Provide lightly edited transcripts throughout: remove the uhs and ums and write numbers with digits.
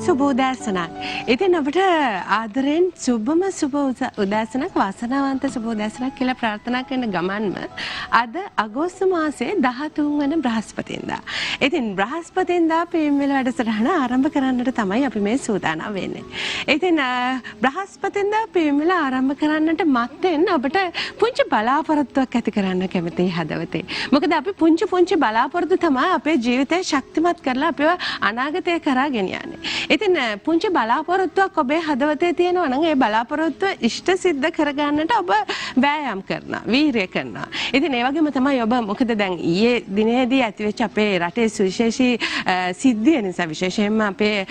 සුබ උදෑසනක්. ඉතින් අපිට ආදරෙන් සුබම සුබ උදෑසනක් වාසනාවන්ත සුබ උදෑසනක් කියලා ප්‍රාර්ථනා කරන ගමන්ම අද අගෝස්තු මාසයේ 13 වන බ්‍රහස්පතින්දා. ඉතින් බ්‍රහස්පතින්දා පින්වල වැඩසටහන ආරම්භ කරන්නට තමයි අපි මේ සූදානම් වෙන්නේ. ඉතින් බ්‍රහස්පතින්දා පින්වල ආරම්භ කරන්නට මත්තෙන් අපිට පුංචි බලාපොරොත්තුවක් ඇති කරන්න කැමතියි හදවතේ. මොකද අපි පුංචි බලාපොරොත්තු තමයි අපේ ජීවිතේ ශක්තිමත් කරලා අපිව අනාගතය කරා ගෙනියන්නේ. ඉතින් පුංචි බලාපොරොත්තුවක් ඔබේ හදවතේ තියෙනවා නම් ඒ බලාපොරොත්තුව ඉෂ්ට සිද්ධ කරගන්නට ඔබ වෑයම් කරනවා, වීරිය කරනවා. ඉතින් ඒ වගේම තමයි ඔබ මොකද දැන් ඊයේ දිනේදී ඇතිවෙච්ච අපේ රටේ සුවිශේෂී සිද්ධිය නිසා විශේෂයෙන්ම අපේ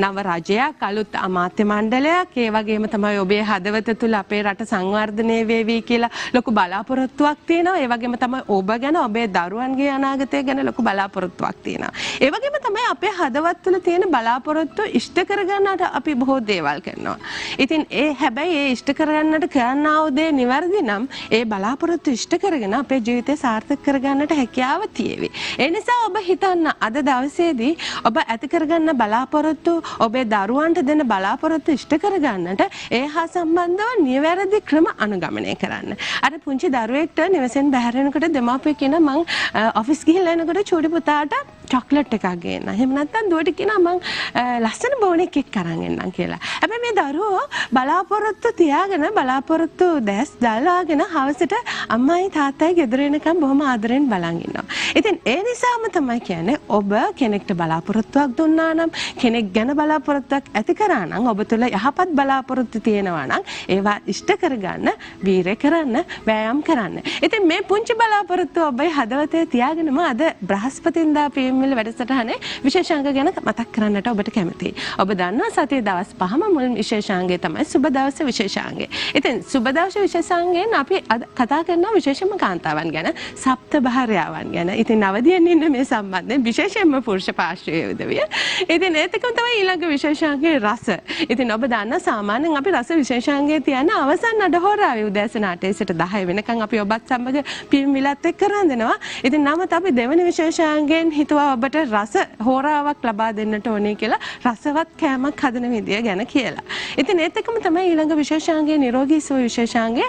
නව රජයක්, අලුත් අමාත්‍ය මණ්ඩලයක්, ඒ වගේම තමයි ඔබේ හදවත තුළ අපේ රට සංවර්ධනය වේවි කියලා ලොකු බලාපොරොත්තුවක් තියෙනවා. ඒ වගේම තමයි ඔබ ගැන, ඔබේ දරුවන්ගේ අනාගතය ගැන ලොකු බලාපොරොත්තුවක් තියෙනවා. ඒ වගේම තමයි අපේ හදවත් තුළ තියෙන බලාපොරොත්තු ඉෂ්ට කරගන්නට අපි බොහෝ දේවල් කරනවා. ඉතින් හැබැයි ඒ ඉෂ්ට කරගන්නට කරන්නා වූ දේ නිවැරදි නම් ඒ බලාපොරොත්තු ඉෂ්ට කරගෙන අපේ ජීවිතය සාර්ථක කරගන්නට හැකියාව තියෙවි. ඒ නිසා ඔබ හිතන්න අද දවසේදී ඔබ ඇති කරගන්න බලාපොරොත්තු, ඔබේ දරුවන්ට දෙන බලාපොරොත්තු ඉෂ්ට කරගන්නට ඒ හා සම්බන්ධව නිවැරදි ක්‍රම අනුගමනය කරන්න. අර පුංචි දරුවෙක්ට නිවසෙන් බැහැර වෙනකොට දෙමාපිය කියන මං ඔෆිස් ගිහිල්ලා එනකොට චූටි පුතාට චොක්ලට් එකක් ගේන්න. එහෙම නැත්නම් දුවට කියනවා මං ලස්සන බෝනෙක් එක්ක අරන් එන්නම් කියලා. හැබැයි මේ දරුවෝ බලාපොරොත්තු තියාගෙන බලාපොරොත්තු දැස් දාලාගෙන හවසට අම්මයි තාත්තයි ගෙදර එනකම් බොහොම ආදරෙන් බලන් ඉන්නවා. ඉතින් ඒ නිසාම තමයි කියන්නේ ඔබ කෙනෙක්ට බලාපොරොත්තුවක් දුන්නා නම්, කෙනෙක් ගැන බලාපොරොත්තුවක් ඇති කරා නම්, ඔබ තුළ යහපත් බලාපොරොත්තු තියෙනවා නම් ඒවා ඉෂ්ට කරගන්න, වීරය කරන්න, වෑයම් කරන්න. ඉතින් මේ පුංචි බලාපොරොත්තු ඔබේ හදවතේ තියාගෙනම අද බ්‍රහස්පතින්දා පියම්මිල වැඩසටහනේ විශේෂාංග ගැන මතක් කරන්නට ඔබට කැමතියි. ඔබ දන්නවා සතියේ දවස් 5ම මුල් විශේෂාංගය තමයි සුබ දවසේ විශේෂාංගය. ඉතින් සුබ දවසේ විශේෂාංගයෙන් අපි කතා කරනවා විශේෂම කාන්තාවන් ගැන, සප්ත භාර්යාවන් ගැන. ඉතින් නවදියෙන් ඉන්න මේ සම්බන්ධයෙන් විශේෂයෙන්ම පුරුෂ පාර්ශ්වයේ උදවිය. ඉතින් ඒත් එක්කම තමයි ඊළඟ විශේෂාංගයේ රස. ඉතින් ඔබ දන්නා සාමාන්‍යයෙන් අපි රස විශේෂාංගයේ තියන අවසන් අඩහෝරාවේ උදෑසන 8 සිට 10 වෙනකන් අපි ඔබත් සමග පියම්මිලත් එක්ක රැඳෙනවා. ඉතින් නමුත් අපි දෙවෙනි විශේෂාංගයෙන් හිතුවා ඔබට රස හෝරාවක් ලබා දෙන්නට ඕනේ කියලා, රසවත් කෑමක් හදන විදිය ගැන කියලා. ඉතින් ඒත් එක්කම තමයි ඊළඟ විශේෂාංගයේ නිරෝගී සුව විශේෂාංගය.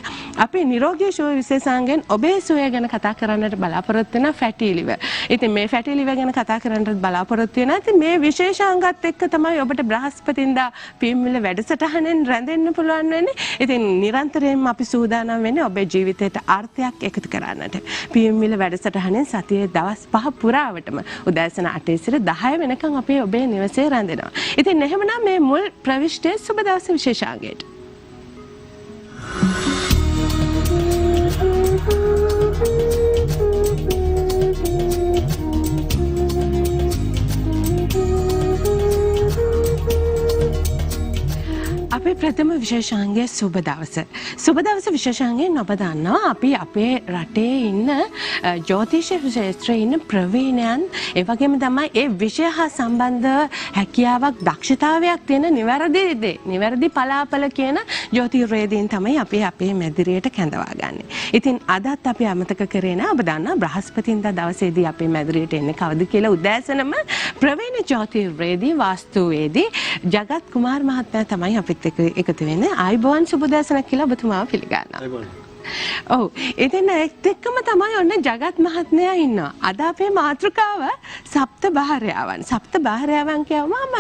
අපි නිරෝගී සුව විශේෂාංගයෙන් ඔබේ සුවය ගැන කතා කරන්නට බලාපොරොත්තු වෙන ෆැටි ලිවර්. ඉතින් මේ ෆැටි ලිවර් ගැන කතා කරන්නට බලාපොරොත්තු වෙනවා. ඉතින් මේ විශේෂාංගات එක්ක තමයි ඔබට බ්‍රහස්පතින්දා පියම්මිල වැඩසටහනෙන් රැඳෙන්න පුළුවන් වෙන්නේ. ඉතින් නිරන්තරයෙන්ම අපි සූදානම් වෙන්නේ ඔබේ ජීවිතයට අර්ථයක් එකතු කරන්නට. පියම්මිල වැඩසටහනෙන් සතියේ දවස් 5 පුරාවටම උදෑසන 8 සිට 10 වෙනකන් අපි ඔබේ නිවසේ රැඳෙනවා. ඉතින් එහෙමනම් මේ මුල් ප්‍රවිෂ්ඨයේ සුබ දවස විශේෂාංගයට. අපේ ප්‍රථම විශේෂාංගය සුබ දවස. සුබ දවස විශේෂාංගයෙන් ඔබ දන්නවා අපි අපේ රටේ ඉන්න ජ්‍යොතිෂ ක්ෂේත්‍රයේ ඉන්න ප්‍රවීණයන්, ඒ වගේම තමයි ඒ විෂය හා සම්බන්ධ හැකියාවක්, දක්ෂතාවයක් තියෙන නිවැරදි පලාපල කියන ජ්‍යොතිර්වේදීන් තමයි අපි අපේ මැදිරියට කැඳවාගන්නේ. ඉතින් අදත් අපි අමතක කරේ නෑ. ඔබ දන්නවා බ්‍රහස්පතින්දා දවසේදී අපේ මැදිරියට එන්නේ කවුද කියලා උදෑසනම ප්‍රවීණ ජ්‍යොතිර්වේදී, වාස්තුවේදී ජගත් කුමාර් මහත්මයා තමයි අපිත් එකතු වෙන්නේ. ආයුබෝවන් සුබ උදෑසනක් කියලා ඔබතුමාව පිළිගන්නවා. ඔව්. ඉතින් ඒත් එක්කම තමයි ඔන්න ජගත් මහත්මයා ඉන්නවා. අද අපේ මාතෘකාව සප්ත භාර්යාවන්. සප්ත භාර්යාවන් කියවම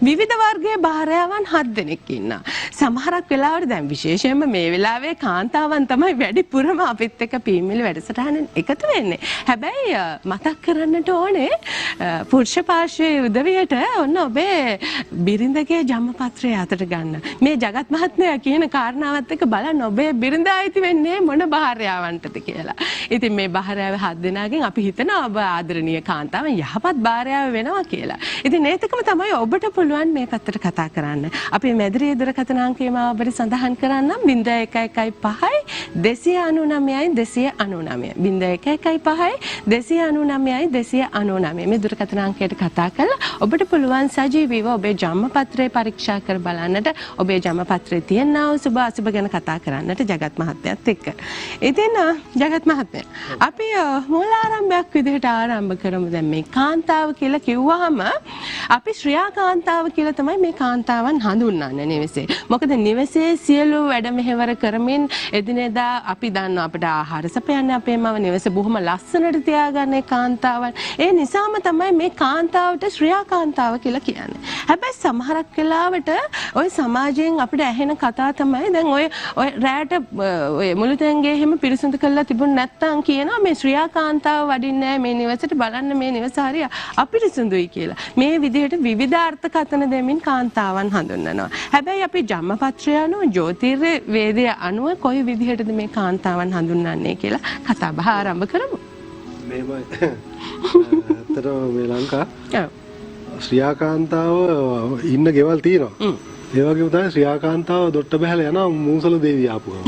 විවිධ වර්ගයේ භාර්යාවන් 7 දෙනෙක් ඉන්නවා. සමහරක් වෙලාවට දැන් විශේෂයෙන්ම මේ වෙලාවේ කාන්තාවන් තමයි වැඩිපුරම අපිත් එක්ක පියම්මිල වැඩසටහනෙන් එකතු වෙන්නේ. හැබැයි මතක් කරන්නට ඕනේ පුරුෂ පාර්ශ්වයේ උදවියට ඔන්න ඔබේ බිරිඳගේ ජන්මපත්‍රය අතට ගන්න. මේ ජගත් මහත්මයා කියන කාරණාවත් එක්ක බලන්න ඔබේ බිරිඳ ආйти වෙන්නේ මොන භාර්යාවන්ටද කියලා. ඉතින් මේ භාර්යාව 7 දෙනාගෙන් අපි හිතනවා ඔබ ආදරණීය කාන්තාවන් යහපත් භාර්යාව වෙනවා කියලා. ඉතින් ඒකම තමයි ඔබට පුළුවන් මේ පැත්තට කතා කරන්න. අපේ මැදිරියේ දුරකථන අංකය මම ඔබට සඳහන් කරන්නම් 0115 299යි 299 0115යි 299 මේ දුරකථන අංකයට කතා කරලා ඔබට පුළුවන් සජීවීව ඔබේ ජන්මපත්‍රය පරීක්ෂා කර බලන්නට ඔබේ ජන්මපත්‍රයේ තියෙනා වූ සුභ අසුභ ගැන කතා කරන්නට ජගත් මහත්මයාත් එක්ක. ඉතින් ජගත් මහත්මයා අපි මූලාරම්භයක් විදිහට ආරම්භ කරමු. දැන් මේ කාන්තාව කියලා කිව්වහම අපි ශ්‍රියා කාන්තාව කියලා තමයි මේ කාන්තාවන් හඳුන්වන්නේ නිවසේ. මොකද නිවසේ සියලු වැඩ මෙහෙවර කරමින් එදිනෙදා අපි දන්නවා අපිට ආහාර සපයන්නේ අපේ මව නිවස බොහොම ලස්සනට තියාගන්නේ කාන්තාවන්. ඒ නිසාම තමයි මේ කාන්තාවට ශ්‍රියා කාන්තාව කියලා කියන්නේ. හැබැයි සමහරක් වෙලාවට ওই සමාජයෙන් අපිට ඇහෙන කතා තමයි දැන් ඔය රැට ඔය මුළුතැන්ගේ එහෙම පිරිසුදු කරලා තිබුණ නැත්තම් කියනවා මේ ශ්‍රියා කාන්තාව වඩින්නේ මේ නිවසට බලන්න මේ නිවස හරිය අපිරිසුදුයි කියලා. මේ විදිහට විවිධ අර්ථකථන දෙමින් කාන්තාවන් හඳුන්වනවා. හැබැයි අපි ජන්මපත්‍රය අනුව ජ්‍යොතිර්ය වේදය අනුව කොයි විදිහටද මේ කාන්තාවන් හඳුන්වන්නේ කියලා කතා බහ ආරම්භ කරමු. මේමයි. ඇත්තටම මේ ලංකා ශ්‍රියා කාන්තාව ඉන්න ගෙවල් තියෙනවා. ඒ වගේම තමයි ශ්‍රියා කාන්තාව දොට්ට බහැලා යනවා මූසල දේවිය ආපුවම.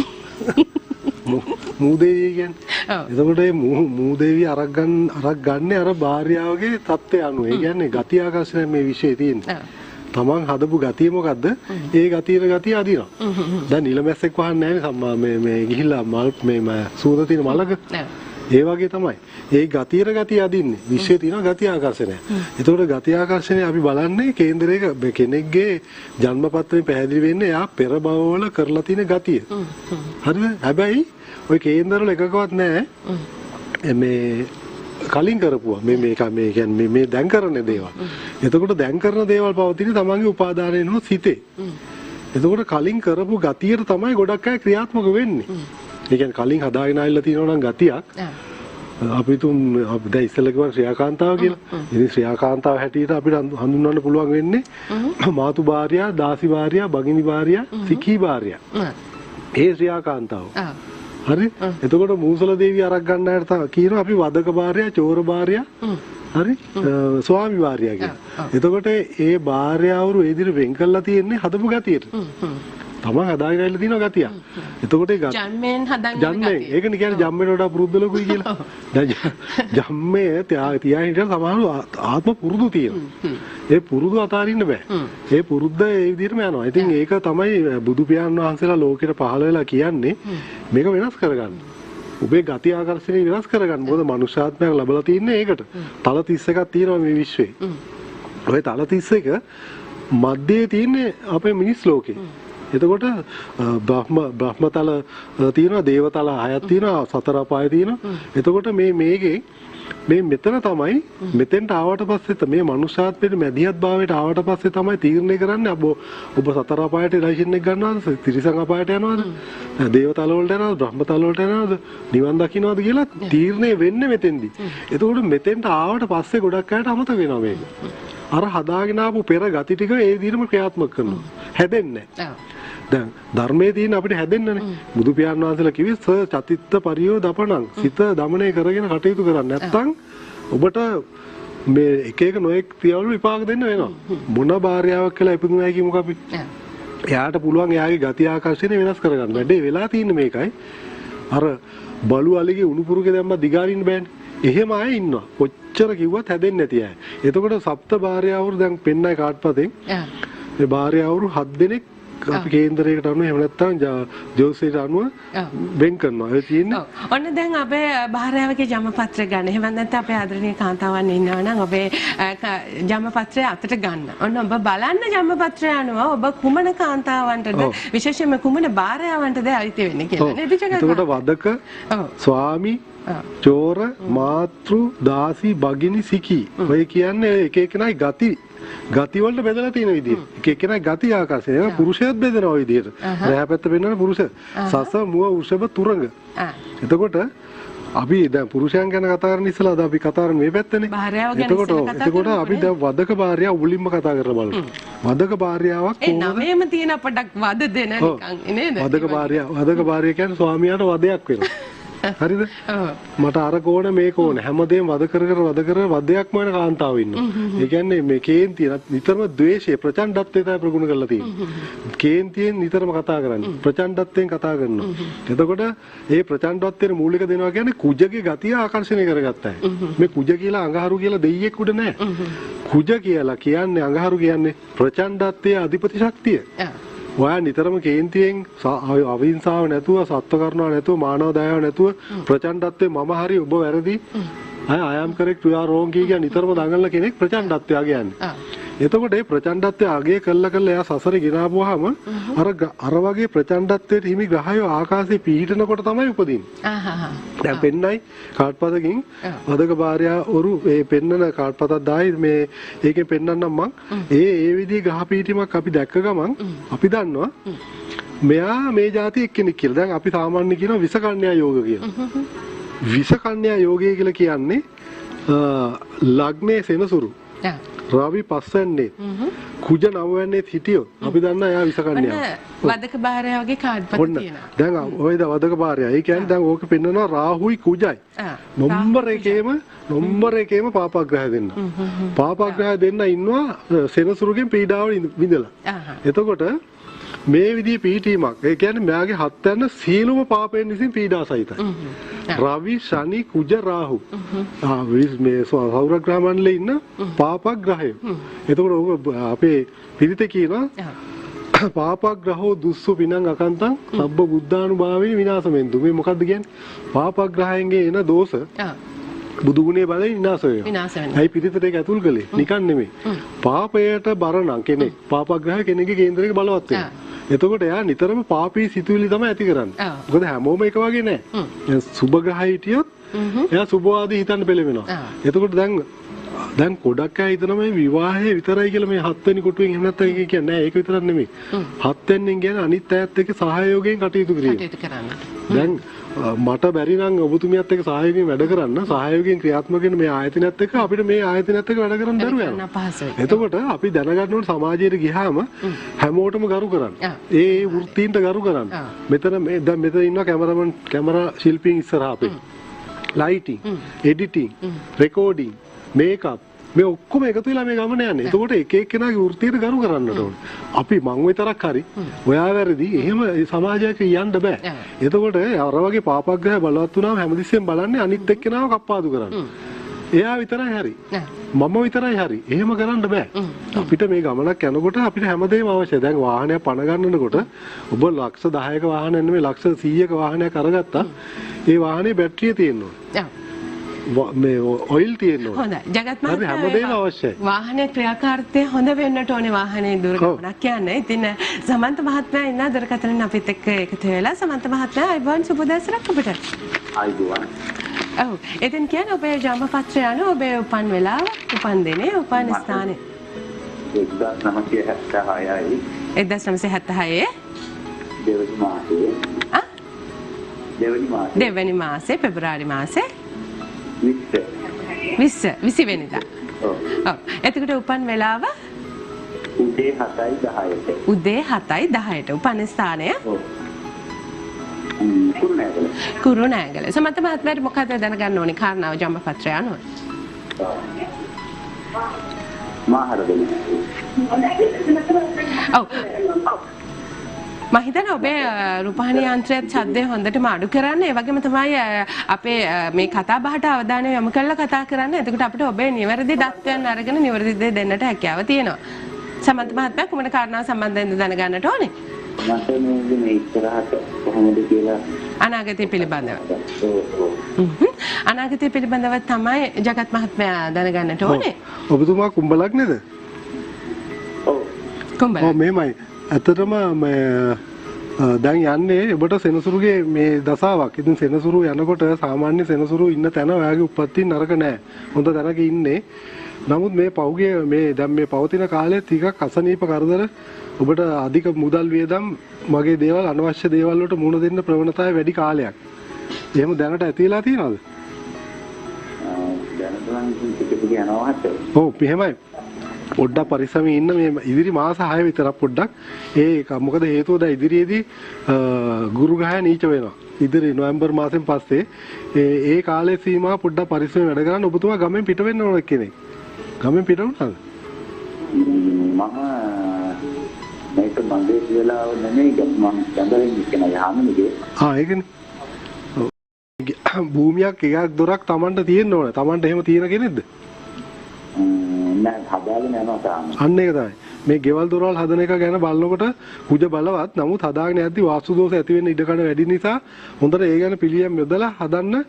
මූදේවිය කියන්නේ. එතකොට මේ මූදේවිය අරක් ගන්න අර භාර්යාවගේ තත්ත්වය අනුව. ඒ කියන්නේ ගති ආකර්ෂණය මේ විශ්ේ තියෙන්නේ. තමන් හදපු ගතිය මොකද්ද? ඒ ගතිය අදිනවා. දැන් නිලමැස්සෙක් වහන්නේ නැහැ මේ ගිහිල්ලා මල් මේ සූද තියෙන මලක. ඒ වගේ තමයි. ඒ ගතිය අදින්නේ. විශ්ේ තියෙන ගති ආකර්ෂණය. එතකොට ගති ආකර්ෂණය අපි බලන්නේ කේන්දරයක කෙනෙක්ගේ ජන්මපත්‍රේ පැහැදිලි වෙන්නේ එයා පෙර භවවල කරලා තියෙන ගතිය. හරිද? හැබැයි ওই කේන්දරවල එකකවත් නැහැ මේ කලින් කරපුවා මේ කියන්නේ මේ දැන් කරන දේවල්. එතකොට දැන් කරන දේවල් පවතින තමන්ගේ උපාදානයෙන් සිතේ. එතකොට කලින් කරපු ගතියට තමයි ගොඩක් අය ක්‍රියාත්මක වෙන්නේ. ඒ කියන්නේ කලින් හදාගෙන ආවිල්ලා තියෙනවා නම් ගතියක් අපි දැන් ඉස්සෙල්ලා කිව්වා ශ්‍රියාකාන්තාව කියලා. ඉතින් ශ්‍රියාකාන්තාව හැටියට අපිට හඳුන්වන්න පුළුවන් වෙන්නේ මාතු භාර්යා, දාසි භාර්යා, භගිනි භාර්යා, සිකී භාර්යා. ඒ ශ්‍රියාකාන්තාව. හරි? එතකොට මූසල දේවිය අරක් ගන්න අයට කියනවා අපි වදක භාර්යා, චෝර භාර්යා, හරි? ස්වාමි භාර්යා කියලා. එතකොට ඒ භාර්යාවරු ඒ විදිහට වෙන් කරලා තියෙන්නේ හදපු ගතියට. තමන් හදාගෙන ඉන්න තියෙන ගතිය. එතකොට ඒ ජම්මෙන් හදාගෙන ජම්මෙන් ඒකනේ කියන්නේ ජම්මෙන් වඩා පුරුද්ද ලොකුයි කියලා. දැන් ජම්මේ තියා හිටියම සමහරව ආත්ම පුරුදු තියෙනවා. ඒ පුරුදු අතාරින්න බෑ. ඒ පුරුද්ද ඒ විදිහටම යනවා. ඉතින් ඒක තමයි බුදු පියාණන් වහන්සේලා ලෝකෙට පහළ වෙලා කියන්නේ මේක වෙනස් කරගන්න. ඔබේ ගති ආකර්ෂණය වෙනස් කරගන්න. මොකද මනුෂ්‍යාත්මයක් ලැබලා තින්නේ ඒකට. තල 31ක් තියෙනවා මේ විශ්වේ. ඔය තල 31 මැදේ තියෙන්නේ අපේ මිනිස් ලෝකේ. එතකොට බ්‍රහ්මතල තියෙනවා, දේවතල 6ක් තියෙනවා, සතර අපාය තියෙනවා. එතකොට මේකේ මෙතන තමයි මෙතෙන්ට ආවට පස්සේ මේ මනුෂ්‍යාත්මයේ මැදිහත් භාවයට ආවට පස්සේ තමයි තීරණය කරන්නේ ඔබ සතර අපායට ඉලයිෂන් එක ගන්නවද, තිරිසන් අපායට යනවද, දේවතල වලට යනවද, බ්‍රහ්මතල වලට යනවද, නිවන් දකින්නවද කියලා තීරණය වෙන්නේ මෙතෙන්දී. එතකොට මෙතෙන්ට ආවට පස්සේ ගොඩක් අයට අමතක වෙනවා මේක. අර හදාගෙන ආපු පෙර ගති ටික ඒ විදිහටම ක්‍රියාත්මක කරනවා. හැදෙන්නේ නැහැ. දැන් ධර්මයේ තියෙන අපිට හැදෙන්නනේ. බුදු පියාණන් වහන්සේලා කිව්වේ චතිත්ත පරියෝ දපණං. සිත දමනය කරගෙන කටයුතු කරන්නේ නැත්නම් ඔබට මේ එක නොඑක් ක්‍රියාවල විපාක දෙන්න වෙනවා. මොන භාර්යාවක් කියලා ඉපදුනායි කියමුකෝ අපි. එයාට පුළුවන් එයාගේ ගති ආකර්ෂණය වෙනස් කරගන්න. වැඩේ වෙලා තියෙන්නේ මේකයි. අර බලු අලිගේ උණුපුරුගේ දැම්ම දිගාරින්න බෑනේ. එහෙම අය ඉන්නවා. කොච්චර කිව්වත් හැදෙන්නේ නැති අය. එතකොට සප්ත භාර්යාවරු දැන් පෙන්නයි කාටපතෙන්. මේ භාර්යාවරු 7 දෙනෙක් අපි කේන්දරයකට අනුව එහෙම නැත්නම් ජෝතිෂයට අනුව වෙන් කරනවා. ඒ තියෙන්නේ. ඔන්න දැන් අපේ භාර්යාවගේ ජන්මපත්‍රය ගන්න. එහෙම නැත්නම් අපේ ආදරණීය කාන්තාවන් ඉන්නවා නම් අපේ ජන්මපත්‍රය අතට ගන්න. ඔන්න ඔබ බලන්න ජන්මපත්‍රය අනුව ඔබ කුමන කාන්තාවන්ටද විශේෂයෙන්ම කුමන භාර්යාවන්ටද අයිති වෙන්නේ කියලා නේද? එතකොට වදක, ස්වාමි, චෝර, මාතෘ, දාසි, භගිනි, සිකී. ඔය කියන්නේ එක එකනයි ගති වලට බෙදලා තියෙන විදිය. එක එකනයි ගති ආකාශය. ඒක පුරුෂයත් බෙදනවා ওই විදියට. රෑ පැත්ත පෙන්නන පුරුෂ. සස, මුව, වෘෂභ, තුරංග. එතකොට අපි දැන් පුරුෂයන් ගැන කතා කරන ඉස්සලා අපි කතා කරන්නේ මේ පැත්තනේ. එතකොට අපි දැන් වදක භාර්යාව මුලින්ම කතා කරලා බලමු. වදක භාර්යාවක් කොහොමද? ඒ නමේම තියෙන පොඩක් වද දෙන නිකන් නේද? වදක භාර්යාව කියන්නේ ස්වාමියාට වදයක් වෙනවා. හරිද? ඔව්. මට අර කෝණ මේ කෝණ හැමදේම වද කර වදයක්ම වෙන කාන්තාව ඉන්නවා. ඒ කියන්නේ මේ කේන්තිය නිතරම ද්වේෂය ප්‍රචණ්ඩත්වය තමයි ප්‍රගුණ කරලා තියෙන්නේ. කේන්තියෙන් නිතරම කතා කරන්නේ. ප්‍රචණ්ඩත්වයෙන් කතා කරනවා. එතකොට මේ ප්‍රචණ්ඩත්වයට මූලික දෙනවා කියන්නේ කුජගේ ගතිය ආකර්ෂණය කරගත්තා. මේ කුජ කියලා අඟහරු කියලා දෙයියෙක් උඩ නැහැ. කුජ කියලා කියන්නේ අඟහරු කියන්නේ ප්‍රචණ්ඩත්වයේ අධිපති ශක්තිය. ඔයා නිතරම කේන්තියෙන් අවිහිංසාව නැතුව සත්ව කරුණාව නැතුව මානව දයාව නැතුව ප්‍රචණ්ඩත්වයේ මම හරි ඔබ වැරදි I am correct you are wrong කියන නිතරම දඟලන කෙනෙක් ප්‍රචණ්ඩත්වය කියන්නේ. එතකොට මේ ප්‍රචණ්ඩත්වය අගය කළා එයා සසරේ ගෙනාවුවාම අර වගේ ප්‍රචණ්ඩත්වයට හිමි ග්‍රහයෝ ආකාශයේ පිහිටනකොට තමයි උපදින්නේ. දැන් පෙන්නයි කාඩ්පතකින් වදක භාර්යාවරු මේ පෙන්නන කාඩ්පතක් දායි මේ ඒකෙන් පෙන්නන්නම් මං ඒ විදිහේ ග්‍රහ පීඨිමක් අපි දැක්ක ගමන් අපි දන්නවා මෙයා මේ જાති එක්කෙනෙක් කියලා. දැන් අපි සාමාන්‍ය කියනවා විසකන්‍යා යෝග කියලා. විසකන්‍යා යෝගය කියලා කියන්නේ ලග්නේ සෙනසුරු. රවි පස්වැන්නේ කුජ නවවැන්නේ හිටියෝ අපි දන්නා එයා විසකන්‍යා. වදක භාර්යාවගේ කාඩ්පත තියෙනවා. දැන් ඔයද වදක භාර්යාව. ඒ කියන්නේ දැන් ඕක පෙන්නනවා රාහුයි කුජයි. නම්බර එකේම පාපග්‍රහ දෙන්න. පාපග්‍රහ දෙන්න ඉන්නවා සෙනසුරුගෙන් පීඩාව විඳලා. එතකොට මේ විදිහේ පීඨීමක්. ඒ කියන්නේ මෙයාගේ හත් යන සීලම පාපයෙන් විසින් පීඩා සහිතයි. රවි ශනි කුජ රාහු. මේ සෞරග්‍රහ මණ්ඩලයේ ඉන්න පාපග්‍රහය. එතකොට ඔක අපේ පිරිතේ කියනවා පාපග්‍රහෝ දුස්සු පිනං අකන්තං සබ්බ බුද්ධානුභාවයෙන් විනාශමෙන්තු. මේ මොකද්ද කියන්නේ? පාපග්‍රහයෙන්ගේ එන දෝෂ බුදු ගුණේ බලයෙන් විනාශ වෙනවා. ඇයි පිරිතට ඒක ඇතුල් කළේ? නිකන් නෙමෙයි. පාපයට බරණම් කෙනෙක් පාපග්‍රහ කෙනෙක්ගේ කේන්දරයක බලවත් වෙනවා. එතකොට එයා නිතරම පාපී සිතුවිලි තමයි ඇති කරන්නේ. මොකද හැමෝම එක වගේ නෑ. සුභ ග්‍රහය හිටියොත් එයා සුභවාදී හිතන්න පෙළෙනවා. එතකොට දැන් ගොඩක් අය හිතනවා මේ විවාහය විතරයි කියලා මේ හත්වෙනි කොටුවෙන් එහෙම නැත්නම් ඒක කියන්නේ නෑ. ඒක විතරක් නෙමෙයි. හත්වෙනින් කියන්නේ අනිත් අයත් එක්ක සහයෝගයෙන් කටයුතු කිරීම. දැන් මට බැරි නම් ඔබතුමියත් එක්ක සහයෝගයෙන් වැඩ කරන්න සහයෝගයෙන් ක්‍රියාත්මක වෙන මේ ආයතනයත් එක්ක අපිට මේ ආයතනයත් එක්ක වැඩ කරන්න බැරුව යනවා. එතකොට අපි දැනගන්න ඕනේ සමාජයට ගියාම හැමෝටම ගරු කරන්න. ඒ වෘත්තීන්ට ගරු කරන්න. දැන් මෙතන ඉන්නවා කැමරා ශිල්පීන් ඉස්සරහා අපේ. ලයිටිං, එඩිටිං, රෙකෝඩින්, මේකප් මේ ඔක්කොම එකතු වෙලා මේ ගමන යන්නේ. එතකොට එක එක්කෙනාගේ වෘත්තියට ගරු කරන්නට ඕනේ. අපි මං විතරක් හරි ඔයා වැරදි එහෙම සමාජයක යන්න බෑ. එතකොට අර වගේ පාපග්‍රහ බලවත් වුණාම හැමතිස්සෙම බලන්නේ අනිත් එක්කෙනාව කප්පාදු කරන්න. එයා විතරයි හරි. මම විතරයි හරි. එහෙම කරන්න බෑ. අපිට මේ ගමනක් යනකොට අපිට හැමදේම අවශ්‍යයි. දැන් වාහනයක් පණ ගන්නකොට ඔබ ලක්ෂ 10ක වාහනයක් නෙමෙයි ලක්ෂ 100ක වාහනයක් අරගත්තා. ඒ වාහනේ බැටරිය තියෙනවා. මේ ඔයිල් තියෙනවා. හොඳයි. ජගත් මහත්මයා හැමදේම අවශ්‍යයි. වාහනේ ක්‍රියාකාරීත්වය හොඳ වෙන්නට ඕනේ වාහනේ දුර ගමනක් යන්නේ. ඉතින් සමන්ත මහත්මයා ඉන්න දුරකථනෙන් අපිත් එක්ක එකතු වෙලා සමන්ත මහත්මයා අයිබෝන් සුබදෑසරක් ඔබට. අයිබෝන්. ඔව්. ඉතින් කියන්නේ ඔබේ ජන්මපත්‍රය අනුව ඔබේ උපන් වෙලාව, උපන් දිනේ, උපන් ස්ථානේ 1976යි. 1976 දෙවනි මාසයේ. දෙවනි මාසයේ පෙබරවාරි මාසයේ 20 වෙනිදා. ඔව්. එතකොට උපන් වෙලාව උදේ 7:10ට. උදේ 7:10ට. උපන් ස්ථානය කුරුණෑගල. කුරුණෑගල. සමන්ත මහත්මයාට මොකද දැනගන්න ඕනේ කාරණාව ජන්මපත්‍රය අනුව? මාහරදෙල. ඔව්. මම හිතන්නේ ඔබේ රූපවාහිනී යන්ත්‍රයත් ශබ්දය හොඳටම අඩු කරන්න. ඒ වගේම තමයි අපේ මේ කතා බහට අවධානය යොමු කරලා කතා කරන්න. එතකොට අපිට ඔබේ නිවැරදි දත්වයන් අරගෙන නිවැරදි දේ දෙන්නට හැකියාව තියෙනවා. සමන්ත මහත්මයා කුමන කාරණාව සම්බන්ධයෙන්ද දැනගන්නට ඕනේ? මට මේ ඉස්සරහට කොහොමද කියලා අනාගතය පිළිබඳව. අනාගතය පිළිබඳව තමයි ජගත් මහත්මයා දැනගන්නට ඕනේ. ඔබතුමා කුම්භ ලග්නේද? ඔව්. කුම්භ. ඔව් මෙහෙමයි. ඇත්තටම දැන් යන්නේ ඔබට සෙනසුරුගේ මේ දසාවක්. ඉතින් සෙනසුරු යනකොට සාමාන්‍ය සෙනසුරු ඉන්න තැන ඔයාගේ උප්පත්ති නරක නෑ. හොඳ තැනක ඉන්නේ. නමුත් මේ පෞගේ මේ දැන් මේ පවතින කාලේ ටිකක් අසනීප කරදර ඔබට අධික මුදල් වියදම් මගේ දේවල් අනවශ්‍ය දේවල් වලට මුහුණ දෙන්න ප්‍රවණතාවය වැඩි කාලයක්. එහෙම දැනට ඇති වෙලා තියෙනවද? දැනට නම් ටික ටික යනවා. ඔව් එහෙමයි. පොඩ්ඩක් පරිස්සමෙන් ඉන්න මේ ඉදිරි මාස 6 විතර පොඩ්ඩක් ඒක මොකද හේතුව දැන් ඉදිරියේදී ගුරු ග්‍රහය නීච වෙනවා. ඉදිරි නොවැම්බර් මාසෙන් පස්සේ ඒ කාලේ සීමාව පොඩ්ඩක් පරිස්සමෙන් වැඩ කරන්න ඔබතුමා ගමෙන් පිට වෙන්න ඕන කෙනෙක්. ගමෙන් පිට වුණාද? මම මේක මගේ කියලා නෙමෙයි මම චන්දරෙන් කියන යහමනේ. ඒකනේ. භූමියක් එකක් දොරක් Tamanට තියෙන්න ඕන. Tamanට එහෙම තියෙන කෙනෙක්ද? නෑ හදාගෙන යනවා තාම. අන්න ඒක තමයි. මේ ගෙවල් දොරවල් හදන එක ගැන බලනකොට කුජ බලවත්. නමුත් හදාගෙන යද්දි වාස්තු දෝෂ ඇති වෙන්න ඉඩ කඩ වැඩි නිසා හොඳට ඒ ගැන පිළියම් යොදලා හදන්න